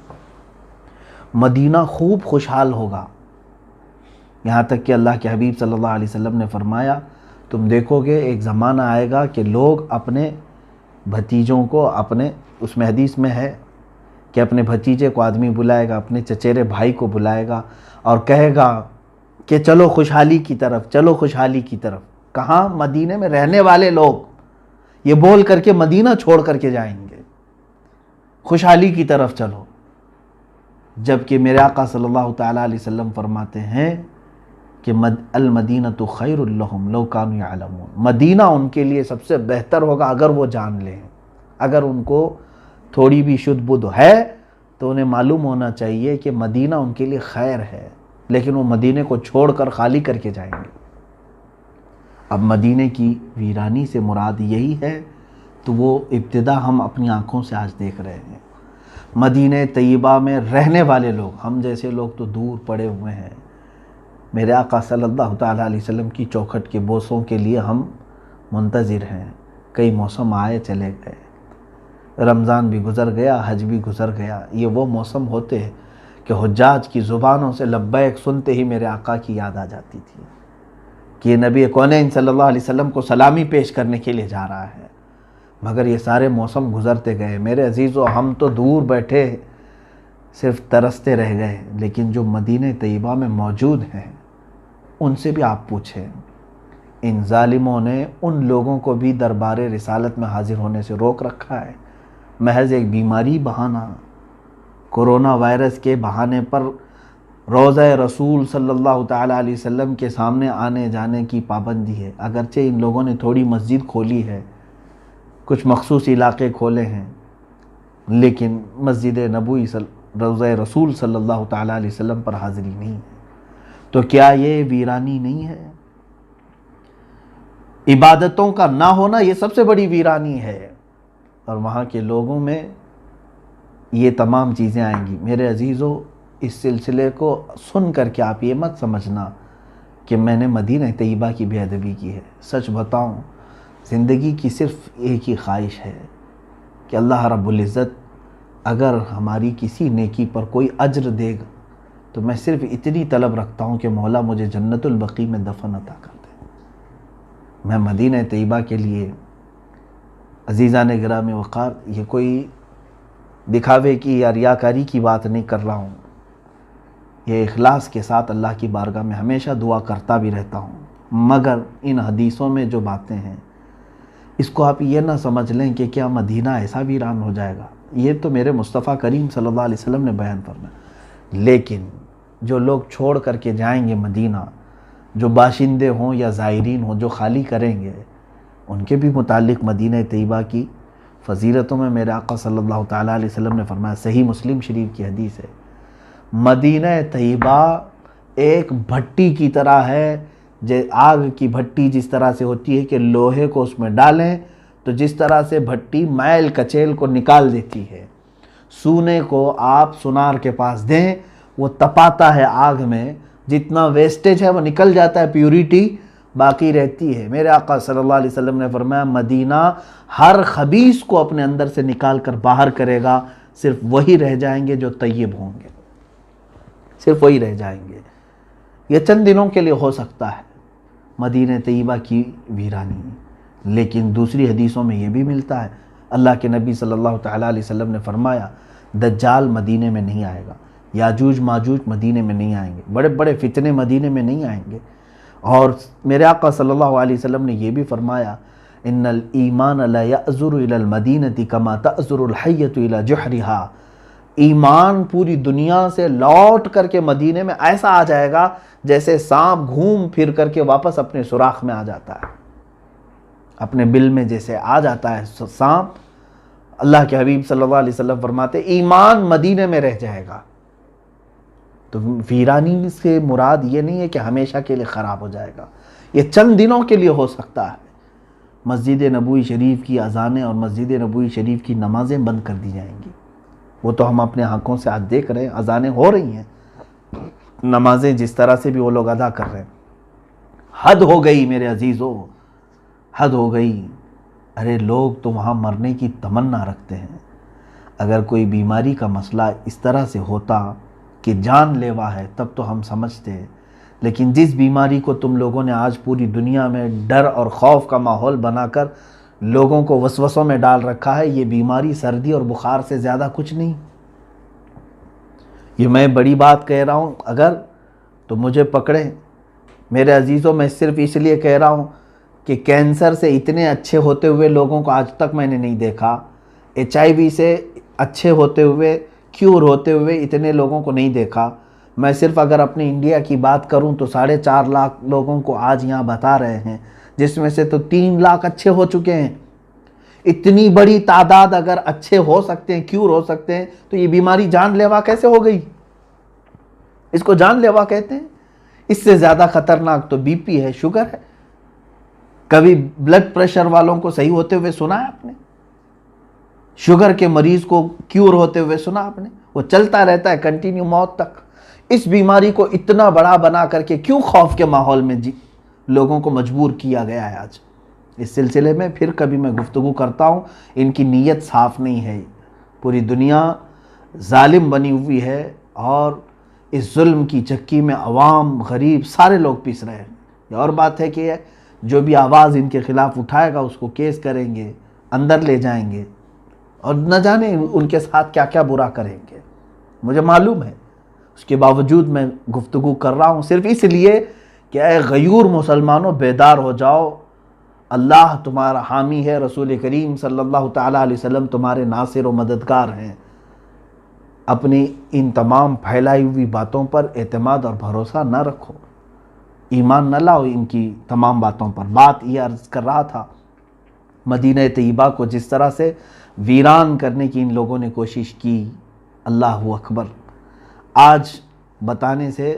Speaker 1: مدینہ خوب خوشحال ہوگا، یہاں تک کہ اللہ کے حبیب صلی اللہ علیہ وسلم نے فرمایا، تم دیکھو گے ایک زمانہ آئے گا کہ لوگ اپنے بھتیجوں کو، اس میں حدیث میں ہے کہ اپنے بھتیجے کو آدمی بلائے گا، اپنے چچیرے بھائی کو بلائے گا اور کہے گا کہ چلو خوشحالی کی طرف، چلو خوشحالی کی طرف۔ کہاں؟ مدینے میں رہنے والے لوگ یہ بول کر کے مدینہ چھوڑ کر کے جائیں گے، خوشحالی کی طرف چلو، جبکہ میرے آقا صلی اللہ تعالیٰ علیہ وسلم فرماتے ہیں کہ المدینۃ خیر لہم لو کانوا یعلمون، مدینہ ان کے لیے سب سے بہتر ہوگا اگر وہ جان لیں، اگر ان کو تھوڑی بھی شدھ بدھ ہے تو انہیں معلوم ہونا چاہیے کہ مدینہ ان کے لیے خیر ہے، لیکن وہ مدینے کو چھوڑ کر خالی کر کے جائیں گے۔ اب مدینے کی ویرانی سے مراد یہی ہے، تو وہ ابتدا ہم اپنی آنکھوں سے آج دیکھ رہے ہیں۔ مدینہ طیبہ میں رہنے والے لوگ، ہم جیسے لوگ تو دور پڑے ہوئے ہیں، میرے آقا صلی اللہ تعالیٰ علیہ وسلم کی چوکھٹ کے بوسوں کے لیے ہم منتظر ہیں۔ کئی موسم آئے چلے گئے، رمضان بھی گزر گیا، حج بھی گزر گیا، یہ وہ موسم ہوتے ہیں کہ حجاج کی زبانوں سے لبیک سنتے ہی میرے آقا کی یاد آ جاتی تھی کہ یہ نبی کونین صلی اللہ علیہ وسلم کو سلامی پیش کرنے کے لیے جا رہا ہے۔ مگر یہ سارے موسم گزرتے گئے میرے عزیزو، ہم تو دور بیٹھے صرف ترستے رہ گئے، لیکن جو مدینہ طیبہ میں موجود ہیں ان سے بھی آپ پوچھیں، ان ظالموں نے ان لوگوں کو بھی دربار رسالت میں حاضر ہونے سے روک رکھا ہے۔ محض ایک بیماری بہانہ، کورونا وائرس کے بہانے پر روضہ رسول صلی اللہ تعالیٰ علیہ وسلم کے سامنے آنے جانے کی پابندی ہے۔ اگرچہ ان لوگوں نے تھوڑی مسجد کھولی ہے، کچھ مخصوص علاقے کھولے ہیں، لیکن مسجد نبوی روضہ رسول صلی اللہ تعالیٰ علیہ وسلم پر حاضری نہیں ہے۔ تو کیا یہ ویرانی نہیں ہے؟ عبادتوں کا نہ ہونا یہ سب سے بڑی ویرانی ہے، اور وہاں کے لوگوں میں یہ تمام چیزیں آئیں گی۔ میرے عزیزو، اس سلسلے کو سن کر کے آپ یہ مت سمجھنا کہ میں نے مدینہ طیبہ کی بے ادبی کی ہے۔ سچ بتاؤں، زندگی کی صرف ایک ہی خواہش ہے کہ اللہ رب العزت اگر ہماری کسی نیکی پر کوئی اجر دے گا تو میں صرف اتنی طلب رکھتا ہوں کہ مولا مجھے جنت البقیع میں دفن عطا کر دے۔ میں مدینہ طیبہ کے لیے عزیزان گرامی وقار یہ کوئی دکھاوے کی یا ریاکاری کی بات نہیں کر رہا ہوں، یہ اخلاص کے ساتھ اللہ کی بارگاہ میں ہمیشہ دعا کرتا بھی رہتا ہوں۔ مگر ان حدیثوں میں جو باتیں ہیں اس کو آپ یہ نہ سمجھ لیں کہ کیا مدینہ ایسا ویران ہو جائے گا، یہ تو میرے مصطفیٰ کریم صلی اللہ علیہ وسلم نے بیان فرمایا۔ لیکن جو لوگ چھوڑ کر کے جائیں گے مدینہ، جو باشندے ہوں یا زائرین ہوں جو خالی کریں گے، ان کے بھی متعلق مدینہ طیبہ کی فضیلتوں میں میرے آقا صلی اللہ تعالیٰ علیہ وسلم نے فرمایا، صحیح مسلم شریف کی حدیث ہے، مدینہ طیبہ ایک بھٹی کی طرح ہے، آگ کی بھٹی جس طرح سے ہوتی ہے کہ لوہے کو اس میں ڈالیں تو جس طرح سے بھٹی میل کچیل کو نکال دیتی ہے، سونے کو آپ سونار کے پاس دیں وہ تپاتا ہے آگ میں، جتنا ویسٹیج ہے وہ نکل جاتا ہے، پیوریٹی باقی رہتی ہے۔ میرے آقا صلی اللہ علیہ وسلم نے فرمایا مدینہ ہر خبیث کو اپنے اندر سے نکال کر باہر کرے گا، صرف وہی رہ جائیں گے جو طیب ہوں گے، صرف وہی رہ جائیں گے۔ یہ چند دنوں کے لیے ہو سکتا ہے مدینہ طیبہ کی ویرانی، لیکن دوسری حدیثوں میں یہ بھی ملتا ہے، اللہ کے نبی صلی اللہ تعالیٰ علیہ وسلم نے فرمایا دجال مدینے میں نہیں آئے گا، یاجوج ماجوج مدینے میں نہیں آئیں گے، بڑے بڑے فتنے مدینے میں نہیں آئیں گے۔ اور میرے آقا صلی اللہ علیہ وسلم نے یہ بھی فرمایا ان الایمان لا یأزر الی المدینہ کما تأزر الحیۃ الی جحرہا، ایمان پوری دنیا سے لوٹ کر کے مدینے میں ایسا آ جائے گا جیسے سانپ گھوم پھر کر کے واپس اپنے سوراخ میں آ جاتا ہے، اپنے بل میں جیسے آ جاتا ہے سانپ۔ اللہ کے حبیب صلی اللہ علیہ وسلم فرماتے ایمان مدینے میں رہ جائے گا۔ تو ویرانی سے مراد یہ نہیں ہے کہ ہمیشہ کے لیے خراب ہو جائے گا، یہ چند دنوں کے لیے ہو سکتا ہے۔ مسجد نبوی شریف کی اذانیں اور مسجد نبوی شریف کی نمازیں بند کر دی جائیں گی، وہ تو ہم اپنے آنکھوں سے آج دیکھ رہے ہیں، اذانیں ہو رہی ہیں، نمازیں جس طرح سے بھی وہ لوگ ادا کر رہے ہیں۔ حد ہو گئی میرے عزیزو، حد ہو گئی۔ ارے لوگ تو وہاں مرنے کی تمنا رکھتے ہیں، اگر کوئی بیماری کا مسئلہ اس طرح سے ہوتا کہ جان لیوا ہے تب تو ہم سمجھتے، لیکن جس بیماری کو تم لوگوں نے آج پوری دنیا میں ڈر اور خوف کا ماحول بنا کر لوگوں کو وسوسوں میں ڈال رکھا ہے، یہ بیماری سردی اور بخار سے زیادہ کچھ نہیں۔ یہ میں بڑی بات کہہ رہا ہوں، اگر تو مجھے پکڑیں میرے عزیزوں، میں صرف اس لیے کہہ رہا ہوں کہ کینسر سے اتنے اچھے ہوتے ہوئے لوگوں کو آج تک میں نے نہیں دیکھا، HIV سے اچھے ہوتے ہوئے، کیور ہوتے ہوئے اتنے لوگوں کو نہیں دیکھا۔ میں صرف اگر اپنے انڈیا کی بات کروں تو 4.5 لاکھ لوگوں کو آج یہاں بتا رہے ہیں، جس میں سے تو 3 لاکھ اچھے ہو چکے ہیں۔ اتنی بڑی تعداد اگر اچھے ہو سکتے ہیں، کیور ہو سکتے ہیں، تو یہ بیماری جان لیوا کیسے ہو گئی؟ اس کو جان لیوا کہتے ہیں۔ اس سے زیادہ خطرناک تو BP ہے، شوگر ہے۔ کبھی بلڈ پریشر والوں کو صحیح ہوتے ہوئے سنا ہے آپ نے؟ شوگر کے مریض کو کیور ہوتے ہوئے سنا آپ نے؟ وہ چلتا رہتا ہے کنٹینیو موت تک۔ اس بیماری کو اتنا بڑا بنا کر کے کیوں خوف کے ماحول میں لوگوں کو مجبور کیا گیا ہے آج؟ اس سلسلے میں پھر کبھی میں گفتگو کرتا ہوں، ان کی نیت صاف نہیں ہے۔ پوری دنیا ظالم بنی ہوئی ہے اور اس ظلم کی چکی میں عوام، غریب، سارے لوگ پیس رہے ہیں۔ یہ اور بات ہے کہ جو بھی آواز ان کے خلاف اٹھائے گا اس کو کیس کریں گے، اندر لے جائیں گے، اور نہ جانے ان کے ساتھ کیا کیا برا کریں گے، مجھے معلوم ہے۔ اس کے باوجود میں گفتگو کر رہا ہوں صرف اس لیے کہ اے غیور مسلمانوں، بیدار ہو جاؤ۔ اللہ تمہارا حامی ہے، رسول کریم صلی اللہ تعالیٰ علیہ وسلم تمہارے ناصر و مددگار ہیں۔ اپنی ان تمام پھیلائی ہوئی باتوں پر اعتماد اور بھروسہ نہ رکھو، ایمان نہ لاؤ ان کی تمام باتوں پر۔ بات یہ عرض کر رہا تھا، مدینہ طیبہ کو جس طرح سے ویران کرنے کی ان لوگوں نے کوشش کی، اللہ اکبر، آج بتانے سے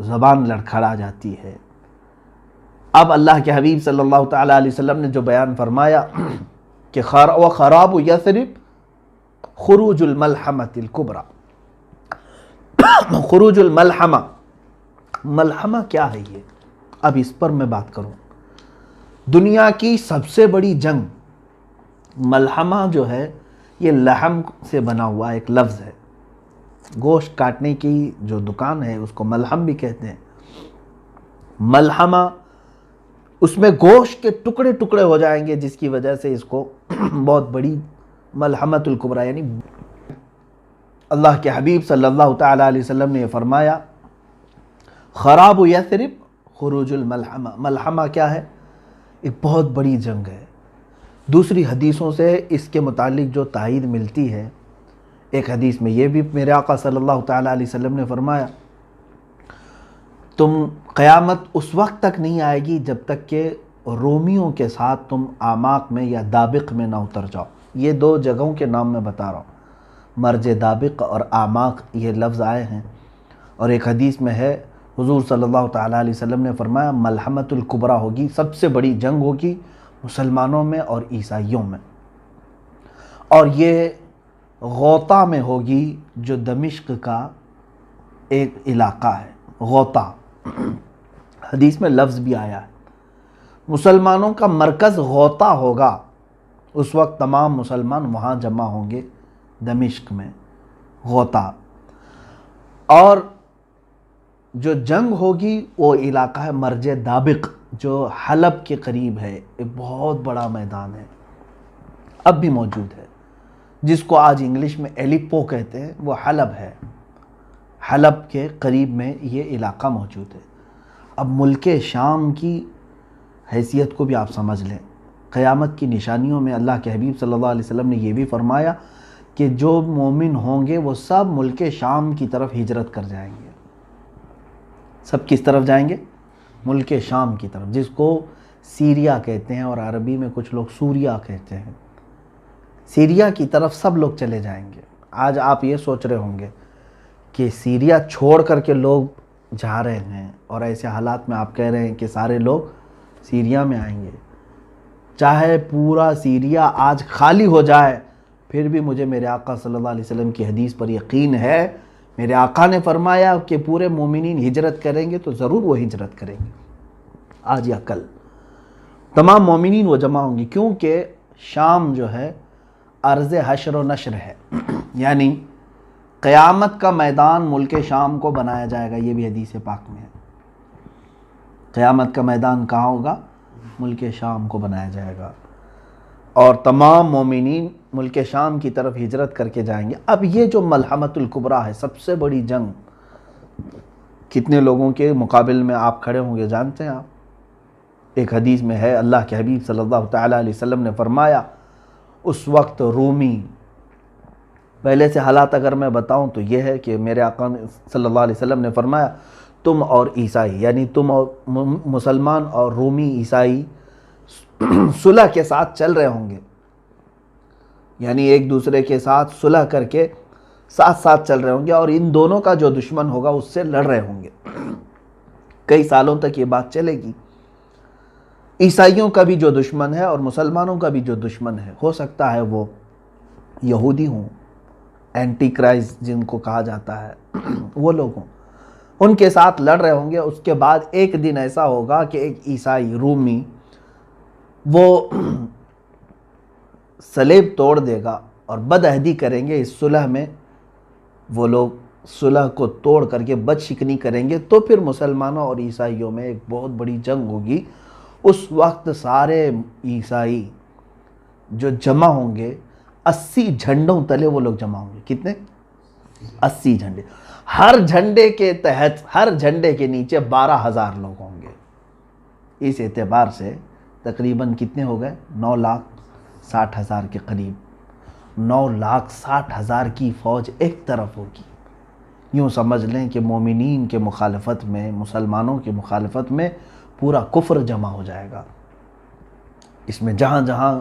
Speaker 1: زبان لڑکھڑا جاتی ہے۔ اب اللہ کے حبیب صلی اللہ تعالیٰ علیہ وسلم نے جو بیان فرمایا کہ وَخَرَابُ يَثْرِبَ خروج الملحمۃ الکبریٰ۔ خروج الملحمہ، ملحمہ کیا ہے یہ؟ اب اس پر میں بات کروں۔ دنیا کی سب سے بڑی جنگ، ملحمہ جو ہے یہ لحم سے بنا ہوا ایک لفظ ہے۔ گوشت کاٹنے کی جو دکان ہے اس کو ملحم بھی کہتے ہیں۔ ملحمہ، اس میں گوشت کے ٹکڑے ٹکڑے ہو جائیں گے، جس کی وجہ سے اس کو بہت بڑی ملحمۃ الکبریٰ، یعنی اللہ کے حبیب صلی اللہ تعالیٰ علیہ وسلم نے یہ فرمایا، خراب یثرب خروج الملحمہ۔ ملحمہ کیا ہے؟ ایک بہت بڑی جنگ ہے۔ دوسری حدیثوں سے اس کے متعلق جو تائید ملتی ہے، ایک حدیث میں یہ بھی میرے آقا صلی اللہ تعالیٰ علیہ وسلم نے فرمایا، تم قیامت اس وقت تک نہیں آئے گی جب تک کہ رومیوں کے ساتھ تم آماق میں یا دابق میں نہ اتر جاؤ۔ یہ دو جگہوں کے نام میں بتا رہا ہوں، مرج دابق اور آماق، یہ لفظ آئے ہیں۔ اور ایک حدیث میں ہے، حضور صلی اللہ تعالیٰ علیہ وسلم نے فرمایا، ملحمۃ الکبریٰ ہوگی، سب سے بڑی جنگ ہوگی مسلمانوں میں اور عیسائیوں میں، اور یہ غوطہ میں ہوگی، جو دمشق کا ایک علاقہ ہے، غوطہ۔ حدیث میں لفظ بھی آیا ہے، مسلمانوں کا مرکز غوطہ ہوگا۔ اس وقت تمام مسلمان وہاں جمع ہوں گے، دمشق میں، غوطہ۔ اور جو جنگ ہوگی وہ علاقہ ہے مرج دابق، جو حلب کے قریب ہے، ایک بہت بڑا میدان ہے، اب بھی موجود ہے، جس کو آج انگلش میں ایلیپو کہتے ہیں، وہ حلب ہے۔ حلب کے قریب میں یہ علاقہ موجود ہے۔ اب ملک شام کی حیثیت کو بھی آپ سمجھ لیں۔ قیامت کی نشانیوں میں اللہ کے حبیب صلی اللہ علیہ وسلم نے یہ بھی فرمایا کہ جو مومن ہوں گے وہ سب ملک شام کی طرف ہجرت کر جائیں گے۔ سب کس طرف جائیں گے؟ ملک شام کی طرف، جس کو سیریا کہتے ہیں، اور عربی میں کچھ لوگ سوریا کہتے ہیں۔ سیریا کی طرف سب لوگ چلے جائیں گے۔ آج آپ یہ سوچ رہے ہوں گے کہ سیریا چھوڑ کر کے لوگ جا رہے ہیں، اور ایسے حالات میں آپ کہہ رہے ہیں کہ سارے لوگ سیریا میں آئیں گے۔ چاہے پورا سیریا آج خالی ہو جائے، پھر بھی مجھے میرے آقا صلی اللہ علیہ وسلم کی حدیث پر یقین ہے۔ میرے آقا نے فرمایا کہ پورے مومنین ہجرت کریں گے تو ضرور وہ ہجرت کریں گے، آج یا کل تمام مومنین وہ جمع ہوں گے، کیونکہ شام جو ہے ارض حشر و نشر ہے، یعنی قیامت کا میدان ملک شام کو بنایا جائے گا۔ یہ بھی حدیث پاک میں ہے، قیامت کا میدان کہاں ہوگا؟ ملک شام کو بنایا جائے گا، اور تمام مومنین ملک شام کی طرف ہجرت کر کے جائیں گے۔ اب یہ جو ملحمۃ الکبریٰ ہے، سب سے بڑی جنگ، کتنے لوگوں کے مقابل میں آپ کھڑے ہوں گے جانتے ہیں آپ؟ ایک حدیث میں ہے، اللہ کے حبیب صلی اللہ تعالیٰ علیہ وسلم نے فرمایا، اس وقت رومی، پہلے سے حالات اگر میں بتاؤں تو یہ ہے کہ میرے آقا صلی اللہ علیہ وسلم نے فرمایا، تم اور عیسائی، یعنی تم اور مسلمان اور رومی عیسائی صلح کے ساتھ چل رہے ہوں گے، یعنی ایک دوسرے کے ساتھ صلح کر کے ساتھ ساتھ چل رہے ہوں گے، اور ان دونوں کا جو دشمن ہوگا اس سے لڑ رہے ہوں گے۔ کئی سالوں تک یہ بات چلے گی۔ عیسائیوں کا بھی جو دشمن ہے اور مسلمانوں کا بھی جو دشمن ہے، ہو سکتا ہے وہ یہودی ہوں، اینٹی کرائسٹ جن کو کہا جاتا ہے وہ لوگ ہوں، ان کے ساتھ لڑ رہے ہوں گے. اس کے بعد ایک دن ایسا ہوگا کہ ایک عیسائی رومی وہ صلیب توڑ دے گا اور بدعہدی کریں گے. اس صلح میں وہ لوگ صلح کو توڑ کر کے بد شکنی کریں گے، تو پھر مسلمانوں اور عیسائیوں میں ایک بہت بڑی جنگ ہوگی. اس وقت سارے عیسائی جو جمع ہوں گے 80 جھنڈوں تلے وہ لوگ جمع ہوں گے. کتنے؟ 80 جھنڈے. ہر جھنڈے کے تحت، ہر جھنڈے کے نیچے 12,000 لوگ ہوں گے. اس اعتبار سے تقریباً کتنے ہو گئے؟ 9,60,000 کے قریب. 9,60,000 کی فوج ایک طرف ہوگی. یوں سمجھ لیں کہ مومنین کے مخالفت میں، مسلمانوں کے مخالفت میں پورا کفر جمع ہو جائے گا. اس میں جہاں جہاں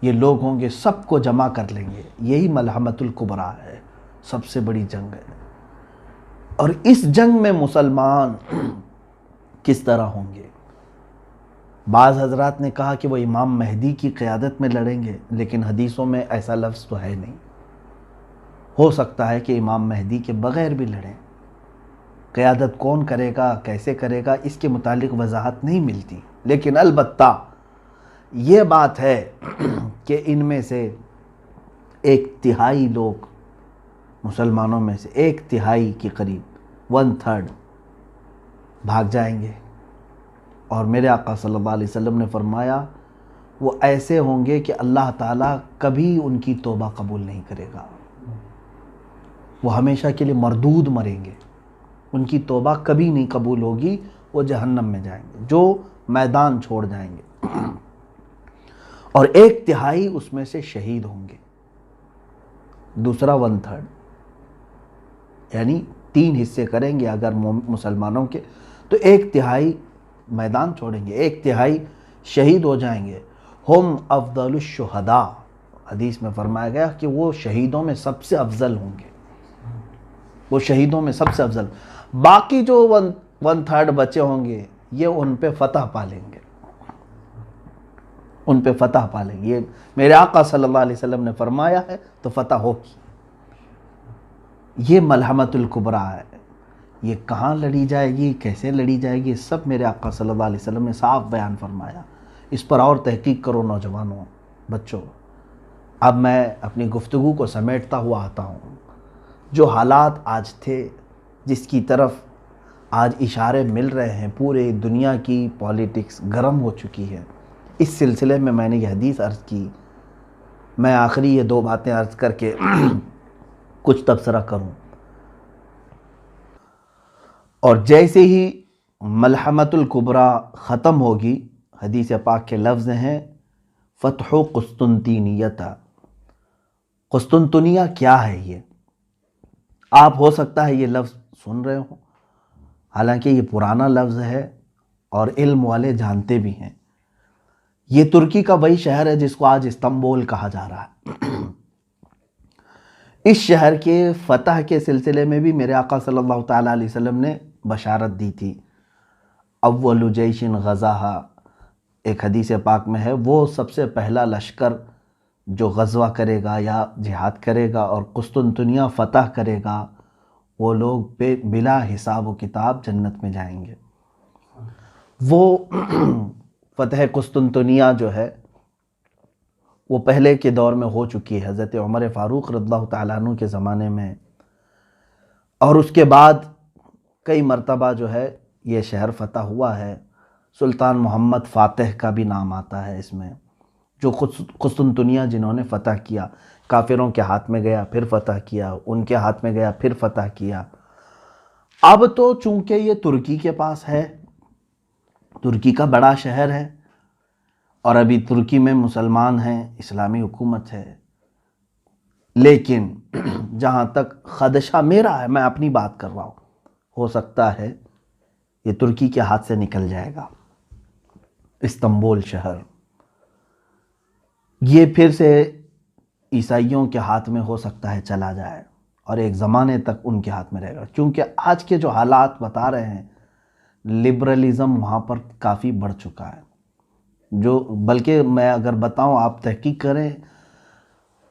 Speaker 1: یہ لوگ ہوں گے سب کو جمع کر لیں گے. یہی ملحمۃ الکبریٰ ہے، سب سے بڑی جنگ ہے. اور اس جنگ میں مسلمان کس طرح ہوں گے؟ بعض حضرات نے کہا کہ وہ امام مہدی کی قیادت میں لڑیں گے، لیکن حدیثوں میں ایسا لفظ تو ہے نہیں. ہو سکتا ہے کہ امام مہدی کے بغیر بھی لڑیں. قیادت کون کرے گا، کیسے کرے گا، اس کے متعلق وضاحت نہیں ملتی. لیکن البتہ یہ بات ہے کہ ان میں سے 1/3 لوگ، مسلمانوں میں سے 1/3 کے قریب 1/3 بھاگ جائیں گے. اور میرے آقا صلی اللہ علیہ وسلم نے فرمایا وہ ایسے ہوں گے کہ اللہ تعالیٰ کبھی ان کی توبہ قبول نہیں کرے گا. وہ ہمیشہ کے لیے مردود مریں گے، ان کی توبہ کبھی نہیں قبول ہوگی. وہ جہنم میں جائیں گے، جو میدان چھوڑ جائیں گے. اور 1/3 اس میں سے شہید ہوں گے. دوسرا 1/3 یعنی 3 حصے کریں گے اگر مسلمانوں کے، تو 1/3 میدان چھوڑیں گے، 1/3 شہید ہو جائیں گے. ہم افضل الشہداء، حدیث میں فرمایا گیا کہ وہ شہیدوں میں سب سے افضل ہوں گے. وہ شہیدوں میں سب سے افضل. باقی جو 1/3 بچے ہوں گے یہ ان پہ فتح پالیں گے، ان پہ فتح پالیں گے. یہ میرے آقا صلی اللہ علیہ وسلم نے فرمایا ہے تو فتح ہوگی. یہ ملحمۃ الکبریٰ ہے. یہ کہاں لڑی جائے گی، کیسے لڑی جائے گی، سب میرے آقا صلی اللہ علیہ وسلم نے صاف بیان فرمایا. اس پر اور تحقیق کرو نوجوانوں، بچوں. اب میں اپنی گفتگو کو سمیٹتا ہوا آتا ہوں. جو حالات آج تھے، جس کی طرف آج اشارے مل رہے ہیں، پورے دنیا کی پولیٹکس گرم ہو چکی ہے. اس سلسلے میں میں نے یہ حدیث عرض کی. میں آخری یہ 2 باتیں عرض کر کے کچھ تبصرہ کروں. اور جیسے ہی ملحمۃ الکبریٰ ختم ہوگی، حدیث پاک کے لفظ ہیں فتح قسطنطینیہ. قسطنطنیہ کیا ہے؟ یہ آپ ہو سکتا ہے یہ لفظ سن رہے ہوں، حالانکہ یہ پرانا لفظ ہے اور علم والے جانتے بھی ہیں. یہ ترکی کا وہی شہر ہے جس کو آج استنبول کہا جا رہا ہے. اس شہر کے فتح کے سلسلے میں بھی میرے آقا صلی اللہ تعالیٰ علیہ وسلم نے بشارت دی تھی. اول جیش غزاہا ایک حدیث پاک میں ہے، وہ سب سے پہلا لشکر جو غزوہ کرے گا یا جہاد کرے گا اور قسطنطنیہ فتح کرے گا، وہ لوگ بلا حساب و کتاب جنت میں جائیں گے. وہ فتح قسطنطنیہ جو ہے وہ پہلے کے دور میں ہو چکی ہے، حضرت عمر فاروق رضی اللہ تعالیٰ عنہ کے زمانے میں. اور اس کے بعد کئی مرتبہ جو ہے یہ شہر فتح ہوا ہے. سلطان محمد فاتح کا بھی نام آتا ہے اس میں، جو قسطنطنیہ جنہوں نے فتح کیا. کافروں کے ہاتھ میں گیا پھر فتح کیا، ان کے ہاتھ میں گیا پھر فتح کیا. اب تو چونکہ یہ ترکی کے پاس ہے، ترکی کا بڑا شہر ہے، اور ابھی ترکی میں مسلمان ہیں، اسلامی حکومت ہے. لیکن جہاں تک خدشہ میرا ہے، میں اپنی بات کر رہا ہوں، ہو سکتا ہے یہ ترکی کے ہاتھ سے نکل جائے گا. استنبول شہر یہ پھر سے عیسائیوں کے ہاتھ میں ہو سکتا ہے چلا جائے، اور ایک زمانے تک ان کے ہاتھ میں رہے گا. کیونکہ آج کے جو حالات بتا رہے ہیں، لبرلزم وہاں پر کافی بڑھ چکا ہے. جو بلکہ میں اگر بتاؤں، آپ تحقیق کریں،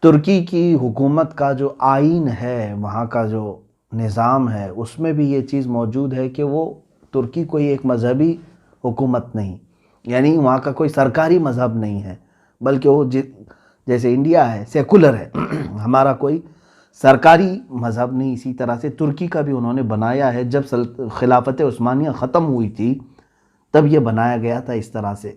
Speaker 1: ترکی کی حکومت کا جو آئین ہے، وہاں کا جو نظام ہے، اس میں بھی یہ چیز موجود ہے کہ وہ ترکی کوئی ایک مذہبی حکومت نہیں، یعنی وہاں کا کوئی سرکاری مذہب نہیں ہے، بلکہ وہ جیسے انڈیا ہے سیکولر ہے، ہمارا کوئی سرکاری مذہب نہیں، اسی طرح سے ترکی کا بھی انہوں نے بنایا ہے۔ جب خلافت عثمانیہ ختم ہوئی تھی تب یہ بنایا گیا تھا اس طرح سے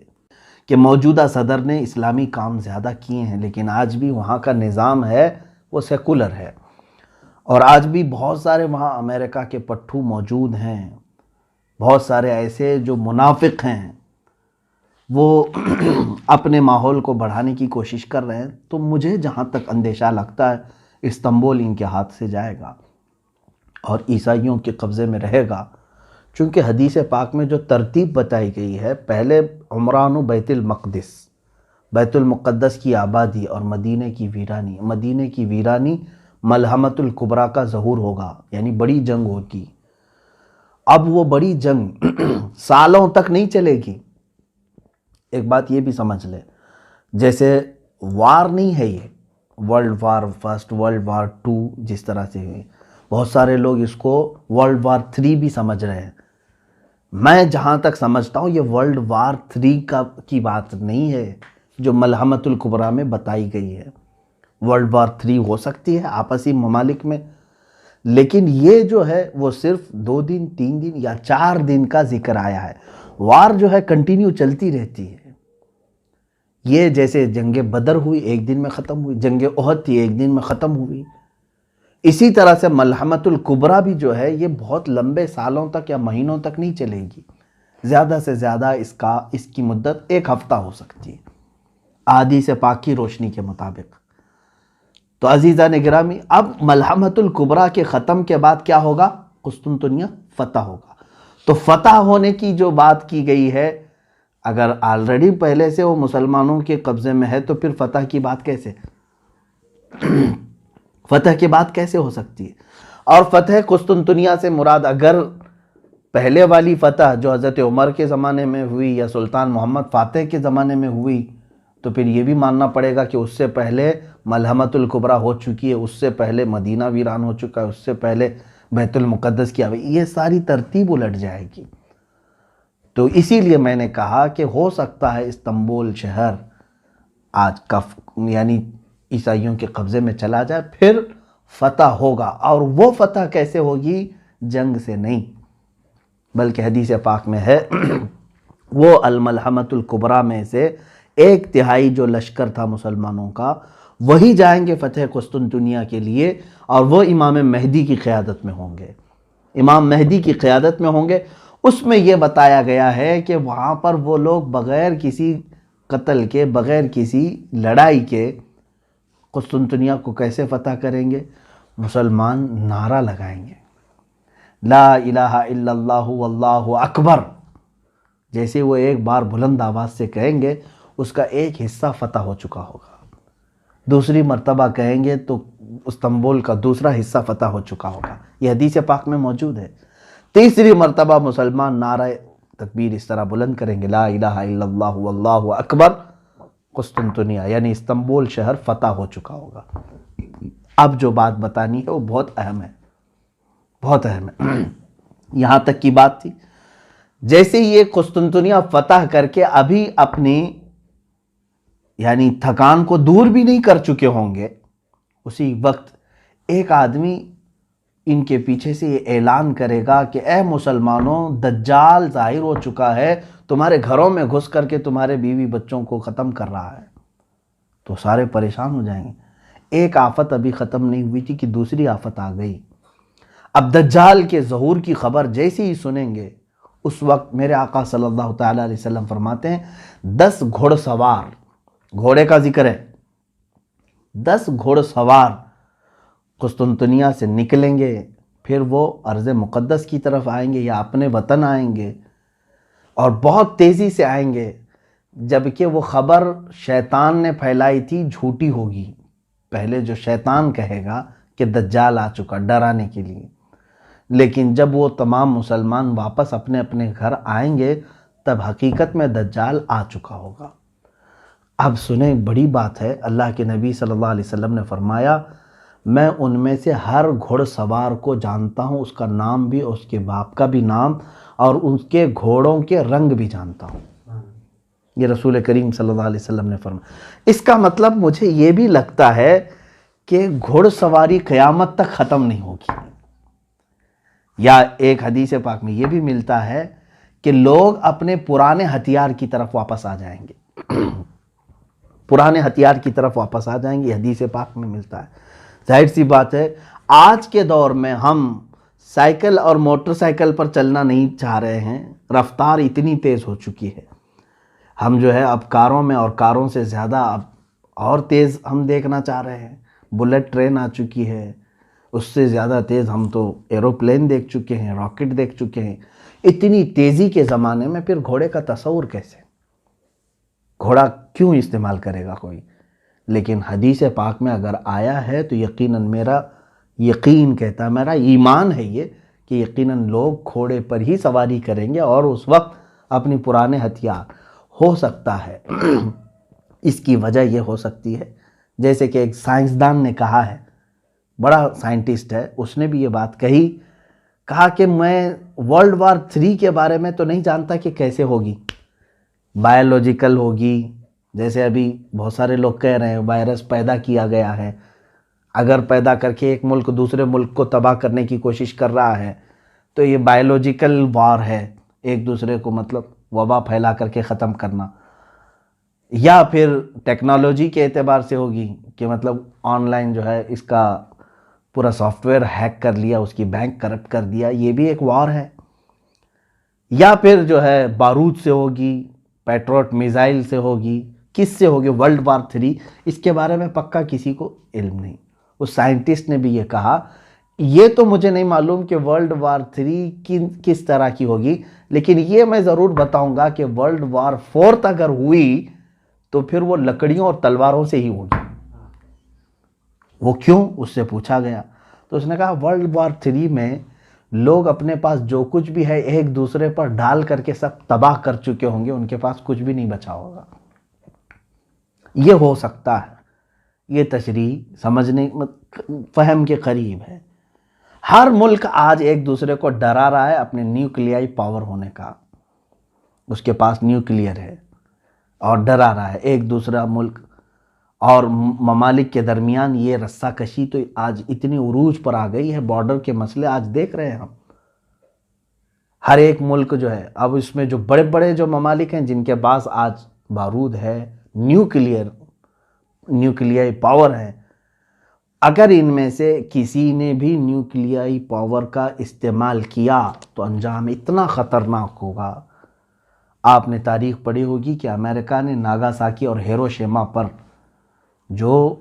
Speaker 1: کہ موجودہ صدر نے اسلامی کام زیادہ کیے ہیں، لیکن آج بھی وہاں کا نظام ہے وہ سیکولر ہے، اور آج بھی بہت سارے وہاں امریکہ کے پٹھو موجود ہیں، بہت سارے ایسے جو منافق ہیں، وہ اپنے ماحول کو بڑھانے کی کوشش کر رہے ہیں۔ تو مجھے جہاں تک اندیشہ لگتا ہے استنبول ان کے ہاتھ سے جائے گا اور عیسائیوں کے قبضے میں رہے گا، چونکہ حدیث پاک میں جو ترتیب بتائی گئی ہے، پہلے عمران و بیت المقدس، بیت المقدس کی آبادی اور مدینہ کی ویرانی ملحمۃ الکبریٰ کا ظہور ہوگا، یعنی بڑی جنگ ہوگی۔ اب وہ بڑی جنگ سالوں تک نہیں چلے گی۔ ایک بات یہ بھی سمجھ لے، جیسے وار نہیں ہے یہ world war first, world war two جس طرح سے ہوئی، بہت سارے لوگ اس کو ورلڈ وار 3 بھی سمجھ رہے ہیں۔ میں جہاں تک سمجھتا ہوں یہ ورلڈ وار 3 کی بات نہیں ہے جو ملحمۃ الکبریٰ میں بتائی گئی ہے۔ ورلڈ وار 3 ہو سکتی ہے آپسی ممالک میں، لیکن یہ جو ہے وہ صرف 2 دن 3 دن یا 4 دن کا ذکر آیا ہے۔ وار جو ہے کنٹینیو چلتی رہتی ہے۔ یہ جیسے جنگ بدر ہوئی 1 دن میں ختم ہوئی، جنگ احد تھی 1 دن میں ختم ہوئی، اسی طرح سے ملحمۃ الکبریٰ بھی جو ہے یہ بہت لمبے سالوں تک یا مہینوں تک نہیں چلے گی، زیادہ سے زیادہ اس کی مدت 1 ہفتہ ہو سکتی ہے احادیث پاک کی روشنی کے مطابق۔ تو عزیزان گرامی، اب ملحمۃ الکبریٰ کے ختم کے بعد کیا ہوگا؟ قسطنطنیہ فتح ہوگا۔ تو فتح ہونے کی جو بات کی گئی ہے، اگر آلریڈی پہلے سے وہ مسلمانوں کے قبضے میں ہے تو پھر فتح کی بات کیسے ہو سکتی ہے؟ اور فتح قسطنطنیہ سے مراد اگر پہلے والی فتح جو حضرت عمر کے زمانے میں ہوئی یا سلطان محمد فاتح کے زمانے میں ہوئی، تو پھر یہ بھی ماننا پڑے گا کہ اس سے پہلے ملحمۃ الکبریٰ ہو چکی ہے، اس سے پہلے مدینہ ویران ہو چکا ہے، اس سے پہلے بیت المقدس کی یہ ساری ترتیب الٹ جائے گی۔ تو اسی لیے میں نے کہا کہ ہو سکتا ہے استنبول شہر آج یعنی عیسائیوں کے قبضے میں چلا جائے، پھر فتح ہوگا، اور وہ فتح کیسے ہوگی؟ جنگ سے نہیں، بلکہ حدیث پاک میں ہے وہ الملحمۃ الکبریٰ میں سے 1/3 جو لشکر تھا مسلمانوں کا، وہی جائیں گے فتح قسطنطنیہ کے لیے، اور وہ امام مہدی کی قیادت میں ہوں گے، امام مہدی کی قیادت میں ہوں گے۔ اس میں یہ بتایا گیا ہے کہ وہاں پر وہ لوگ بغیر کسی قتل کے، بغیر کسی لڑائی کے قسطنطنیہ کو کیسے فتح کریں گے؟ مسلمان نعرہ لگائیں گے، لا الہ الا اللہ واللہ اکبر، جیسے وہ ایک بار بلند آواز سے کہیں گے اس کا ایک حصہ فتح ہو چکا ہوگا، دوسری مرتبہ کہیں گے تو استنبول کا دوسرا حصہ فتح ہو چکا ہوگا، یہ حدیث پاک میں موجود ہے۔ تیسری مرتبہ مسلمان نعرہ تکبیر اس طرح بلند کریں گے، لا الہ الا اللہ واللہ اکبر، قسطنطنیہ یعنی استنبول شہر فتح ہو چکا ہوگا۔ اب جو بات بتانی ہے وہ بہت اہم ہے، بہت اہم ہے۔ یہاں تک کی بات تھی، جیسے یہ قسطنطنیہ فتح کر کے ابھی اپنی یعنی تھکان کو دور بھی نہیں کر چکے ہوں گے، اسی وقت ایک آدمی ان کے پیچھے سے یہ اعلان کرے گا کہ اے مسلمانوں، دجال ظاہر ہو چکا ہے، تمہارے گھروں میں گھس کر کے تمہارے بیوی بچوں کو ختم کر رہا ہے، تو سارے پریشان ہو جائیں گے۔ ایک آفت ابھی ختم نہیں ہوئی تھی کہ دوسری آفت آ گئی۔ اب دجال کے ظہور کی خبر جیسے ہی سنیں گے، اس وقت میرے آقا صلی اللہ تعالیٰ علیہ وسلم فرماتے ہیں 10 گھوڑ سوار، گھوڑے کا ذکر ہے، 10 گھوڑ سوار قسطنطنیہ سے نکلیں گے، پھر وہ ارض مقدس کی طرف آئیں گے یا اپنے وطن آئیں گے، اور بہت تیزی سے آئیں گے، جبکہ وہ خبر شیطان نے پھیلائی تھی جھوٹی ہوگی۔ پہلے جو شیطان کہے گا کہ دجال آ چکا ڈرانے کے لیے، لیکن جب وہ تمام مسلمان واپس اپنے اپنے گھر آئیں گے تب حقیقت میں دجال آ چکا ہوگا۔ اب سنیں، بڑی بات ہے، اللہ کے نبی صلی اللہ علیہ وسلم نے فرمایا میں ان میں سے ہر گھڑ سوار کو جانتا ہوں، اس کا نام بھی اور اس کے باپ کا بھی نام اور اس کے گھوڑوں کے رنگ بھی جانتا ہوں۔ یہ رسول کریم صلی اللہ علیہ وسلم نے فرمایا۔ اس کا مطلب مجھے یہ بھی لگتا ہے کہ گھڑ سواری قیامت تک ختم نہیں ہوگی۔ یا ایک حدیث پاک میں یہ بھی ملتا ہے کہ لوگ اپنے پرانے ہتھیار کی طرف واپس آ جائیں گے، پرانے ہتھیار کی طرف واپس آ جائیں گے، حدیث پاک میں ملتا ہے۔ ظاہر سی بات ہے آج کے دور میں ہم سائیکل اور موٹر سائیکل پر چلنا نہیں چاہ رہے ہیں، رفتار اتنی تیز ہو چکی ہے، ہم جو ہے اب کاروں میں اور کاروں سے زیادہ اب اور تیز ہم دیکھنا چاہ رہے ہیں، بلٹ ٹرین آ چکی ہے، اس سے زیادہ تیز ہم تو ایروپلین دیکھ چکے ہیں، راکٹ دیکھ چکے ہیں۔ اتنی تیزی کے زمانے میں پھر گھوڑے کا تصور کیسے؟ گھوڑا کیوں استعمال کرے گا کوئی؟ لیکن حدیث پاک میں اگر آیا ہے تو یقیناً میرا یقین کہتا ہے، میرا ایمان ہے یہ کہ یقیناً لوگ گھوڑے پر ہی سواری کریں گے اور اس وقت اپنی پرانے ہتھیار ہو سکتا ہے۔ اس کی وجہ یہ ہو سکتی ہے جیسے کہ ایک سائنسدان نے کہا ہے، بڑا سائنٹسٹ ہے، اس نے بھی یہ بات کہا کہ میں ورلڈ وار 3 کے بارے میں تو نہیں جانتا کہ کیسے ہوگی، بایولوجیکل ہوگی، جیسے ابھی بہت سارے لوگ کہہ رہے ہیں وائرس پیدا کیا گیا ہے، اگر پیدا کر کے ایک ملک دوسرے ملک کو تباہ کرنے کی کوشش کر رہا ہے تو یہ بایولوجیکل وار ہے، ایک دوسرے کو مطلب وبا پھیلا کر کے ختم کرنا، یا پھر ٹیکنالوجی کے اعتبار سے ہوگی کہ مطلب آن لائن جو ہے اس کا پورا سافٹ ویئر ہیک کر لیا، اس کی بینک کرپٹ کر دیا، یہ بھی ایک وار ہے، یا پھر جو ہے بارود سے ہوگی، پیٹروٹ میزائل سے ہوگی، کس سے ہوگی ورلڈ وار 3، اس کے بارے میں پکا کسی کو علم نہیں۔ اس سائنٹسٹ نے بھی یہ کہا، یہ تو مجھے نہیں معلوم کہ ورلڈ وار 3 کس طرح کی ہوگی، لیکن یہ میں ضرور بتاؤں گا کہ ورلڈ وار 4 اگر ہوئی تو پھر وہ لکڑیوں اور تلواروں سے ہی ہوگی۔ وہ کیوں؟ اس سے پوچھا گیا تو اس نے کہا ورلڈ وار 3 میں لوگ اپنے پاس جو کچھ بھی ہے ایک دوسرے پر ڈال کر کے سب تباہ کر چکے ہوں گے، ان کے پاس کچھ بھی نہیں بچا ہوگا۔ یہ ہو سکتا ہے، یہ تشریح سمجھنے فہم کے قریب ہے۔ ہر ملک آج ایک دوسرے کو ڈرا رہا ہے اپنے نیوکلیائی پاور ہونے کا، اس کے پاس نیوکلیئر ہے اور ڈرا رہا ہے ایک دوسرا ملک، اور ممالک کے درمیان یہ رسہ کشی تو آج اتنی عروج پر آ گئی ہے، بارڈر کے مسئلے آج دیکھ رہے ہیں ہم۔ ہر ایک ملک جو ہے اب اس میں جو بڑے بڑے جو ممالک ہیں جن کے پاس آج بارود ہے، نیوکلیائی پاور ہے، اگر ان میں سے کسی نے بھی نیوکلیائی پاور کا استعمال کیا تو انجام اتنا خطرناک ہوگا۔ آپ نے تاریخ پڑھی ہوگی کہ امریکہ نے ناگاساکی اور ہیروشیما پر جو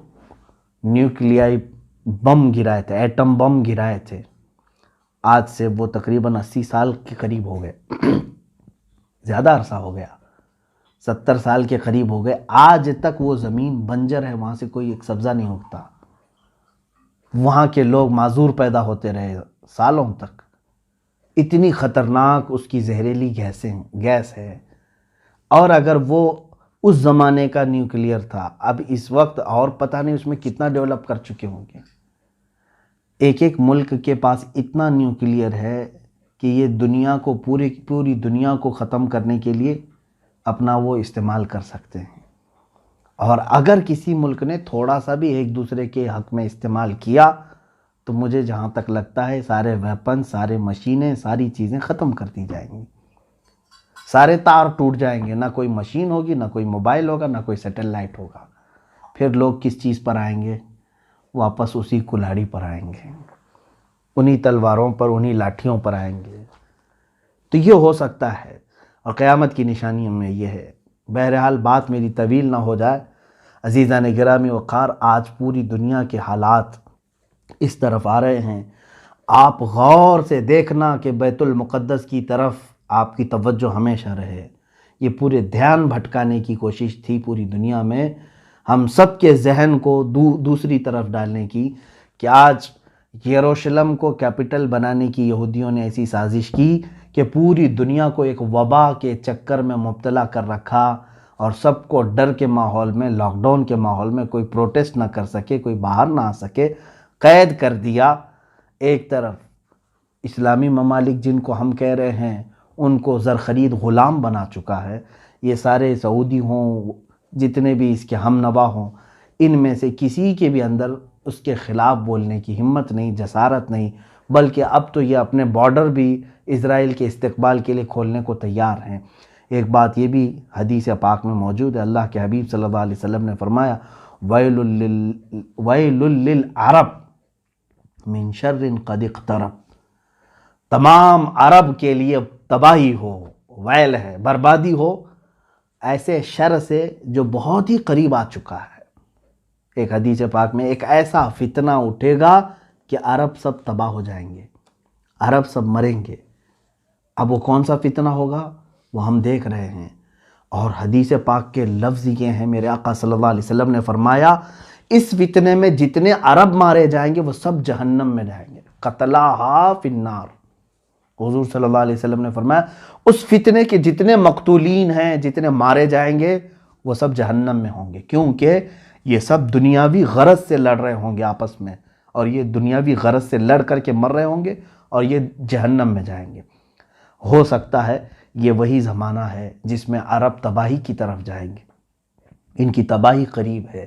Speaker 1: نیوکلیائی بم گرائے تھے، ایٹم بم گرائے تھے، آج سے وہ تقریباً 80 سال کے قریب ہو گئے، زیادہ عرصہ ہو گیا، 70 سال کے قریب ہو گئے، آج تک وہ زمین بنجر ہے، وہاں سے کوئی ایک سبزہ نہیں اگتا، وہاں کے لوگ معذور پیدا ہوتے رہے سالوں تک۔ اتنی خطرناک اس کی زہریلی گیس ہے، اور اگر وہ اس زمانے کا نیوکلیئر تھا، اب اس وقت اور پتہ نہیں اس میں کتنا ڈیولپ کر چکے ہوں گے۔ ایک ایک ملک کے پاس اتنا نیوکلیئر ہے کہ یہ دنیا کو پوری دنیا کو ختم کرنے کے لیے اپنا وہ استعمال کر سکتے ہیں، اور اگر کسی ملک نے تھوڑا سا بھی ایک دوسرے کے حق میں استعمال کیا تو مجھے جہاں تک لگتا ہے سارے ویپن، سارے مشینیں، ساری چیزیں ختم کر دی جائیں گی، سارے تار ٹوٹ جائیں گے، نہ کوئی مشین ہوگی، نہ کوئی موبائل ہوگا، نہ کوئی سیٹلائٹ ہوگا۔ پھر لوگ کس چیز پر آئیں گے؟ واپس اسی کلہاڑی پر آئیں گے، انہی تلواروں پر، انہی لاٹھیوں پر آئیں گے۔ تو یہ ہو سکتا ہے، اور قیامت کی نشانیوں میں یہ ہے۔ بہرحال بات میری طویل نہ ہو جائے، عزیزان گرامی وقار، آج پوری دنیا کے حالات اس طرف آ رہے ہیں، آپ غور سے دیکھنا کہ بیت المقدس کی طرف آپ کی توجہ ہمیشہ رہے۔ یہ پورے دھیان بھٹکانے کی کوشش تھی پوری دنیا میں، ہم سب کے ذہن کو دوسری طرف ڈالنے کی، کہ آج یروشلم کو کیپٹل بنانے کی یہودیوں نے ایسی سازش کی کہ پوری دنیا کو ایک وبا کے چکر میں مبتلا کر رکھا، اور سب کو ڈر کے ماحول میں، لاک ڈاؤن کے ماحول میں کوئی پروٹیسٹ نہ کر سکے، کوئی باہر نہ آ سکے، قید کر دیا۔ ایک طرف اسلامی ممالک جن کو ہم کہہ رہے ہیں ان کو زرخرید غلام بنا چکا ہے۔ یہ سارے سعودی ہوں، جتنے بھی اس کے ہم نوا ہوں، ان میں سے کسی کے بھی اندر اس کے خلاف بولنے کی ہمت نہیں، جسارت نہیں، بلکہ اب تو یہ اپنے بارڈر بھی اسرائیل کے استقبال کے لیے کھولنے کو تیار ہیں۔ ایک بات یہ بھی حدیث پاک میں موجود ہے، اللہ کے حبیب صلی اللہ علیہ وسلم نے فرمایا وَيْلٌ لِّلْعَرَبِ مِن شَرٍ قَدِ اقْتَرَبَ، تمام عرب کے لیے تباہی ہو، ویل ہے، بربادی ہو ایسے شر سے جو بہت ہی قریب آ چکا ہے۔ ایک حدیث پاک میں ایک ایسا فتنہ اٹھے گا کہ عرب سب تباہ ہو جائیں گے، عرب سب مریں گے۔ اب وہ کون سا فتنہ ہوگا وہ ہم دیکھ رہے ہیں، اور حدیث پاک کے لفظ یہ ہیں، میرے آقا صلی اللہ علیہ وسلم نے فرمایا اس فتنے میں جتنے عرب مارے جائیں گے وہ سب جہنم میں جائیں گے، قتلاہا فی النار۔ حضور صلی اللہ علیہ وسلم نے فرمایا اس فتنے کے جتنے مقتولین ہیں، جتنے مارے جائیں گے وہ سب جہنم میں ہوں گے، کیونکہ یہ سب دنیاوی غرض سے لڑ رہے ہوں گے آپس میں، اور یہ دنیاوی غرض سے لڑ کر کے مر رہے ہوں گے اور یہ جہنم میں جائیں گے۔ ہو سکتا ہے یہ وہی زمانہ ہے جس میں عرب تباہی کی طرف جائیں گے، ان کی تباہی قریب ہے۔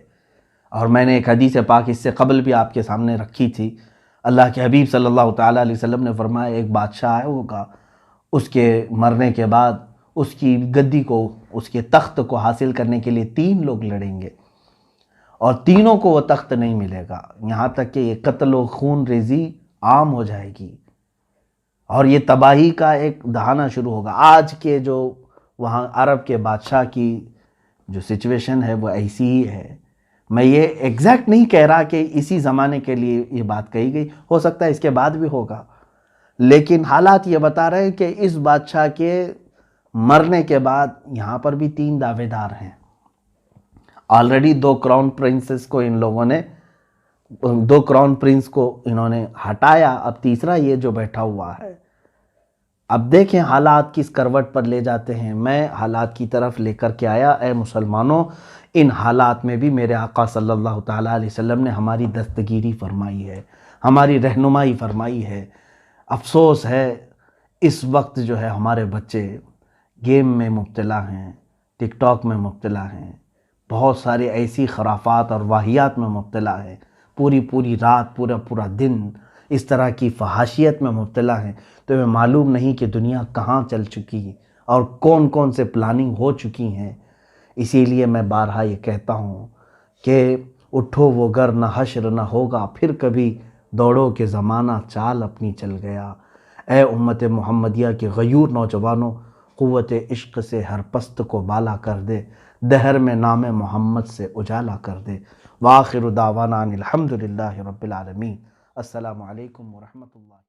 Speaker 1: اور میں نے ایک حدیث پاک اس سے قبل بھی آپ کے سامنے رکھی تھی، اللہ کے حبیب صلی اللہ تعالیٰ علیہ وسلم نے فرمایا ایک بادشاہ ہوگا، اس کے مرنے کے بعد اس کی گدی کو، اس کے تخت کو حاصل کرنے کے لیے 3 لوگ لڑیں گے، اور تینوں کو وہ تخت نہیں ملے گا، یہاں تک کہ یہ قتل و خون ریزی عام ہو جائے گی، اور یہ تباہی کا ایک دہانا شروع ہوگا۔ آج کے جو وہاں عرب کے بادشاہ کی جو سچویشن ہے وہ ایسی ہی ہے۔ میں یہ ایگزیکٹ نہیں کہہ رہا کہ اسی زمانے کے لیے یہ بات کہی گئی، ہو سکتا ہے اس کے بعد بھی ہوگا، لیکن حالات یہ بتا رہے ہیں کہ اس بادشاہ کے مرنے کے بعد یہاں پر بھی 3 دعوے دار ہیں۔ آلریڈی 2 کراؤن پرنسز کو ان لوگوں نے، 2 کراؤن پرنس کو انہوں نے ہٹایا، اب تیسرا یہ جو بیٹھا ہوا ہے۔ اب دیکھیں حالات کس کروٹ پر لے جاتے ہیں۔ میں حالات کی طرف لے کر کے آیا، اے مسلمانوں ان حالات میں بھی میرے آقا صلی اللہ تعالیٰ علیہ وسلم نے ہماری دستگیری فرمائی ہے، ہماری رہنمائی فرمائی ہے۔ افسوس ہے اس وقت جو ہے ہمارے بچے گیم میں مبتلا ہیں، ٹک ٹاک میں مبتلا ہیں، بہت ساری ایسی خرافات اور واہیات میں مبتلا ہیں، پوری رات پورا دن اس طرح کی فحاشیت میں مبتلا ہیں، تو ہمیں معلوم نہیں کہ دنیا کہاں چل چکی اور کون سے پلاننگ ہو چکی ہیں۔ اسی لیے میں بارہا یہ کہتا ہوں کہ اٹھو وہ گر نہ حشر نہ ہوگا پھر کبھی، دوڑو کہ زمانہ چال اپنی چل گیا۔ اے امت محمدیہ کے غیور نوجوانوں، قوت عشق سے ہر پست کو بالا کر دے، دہر میں نام محمد سے اجالا کر دے۔ وآخر دعوانا ان الحمدللہ رب العالمین۔ السلام علیکم ورحمۃ اللہ۔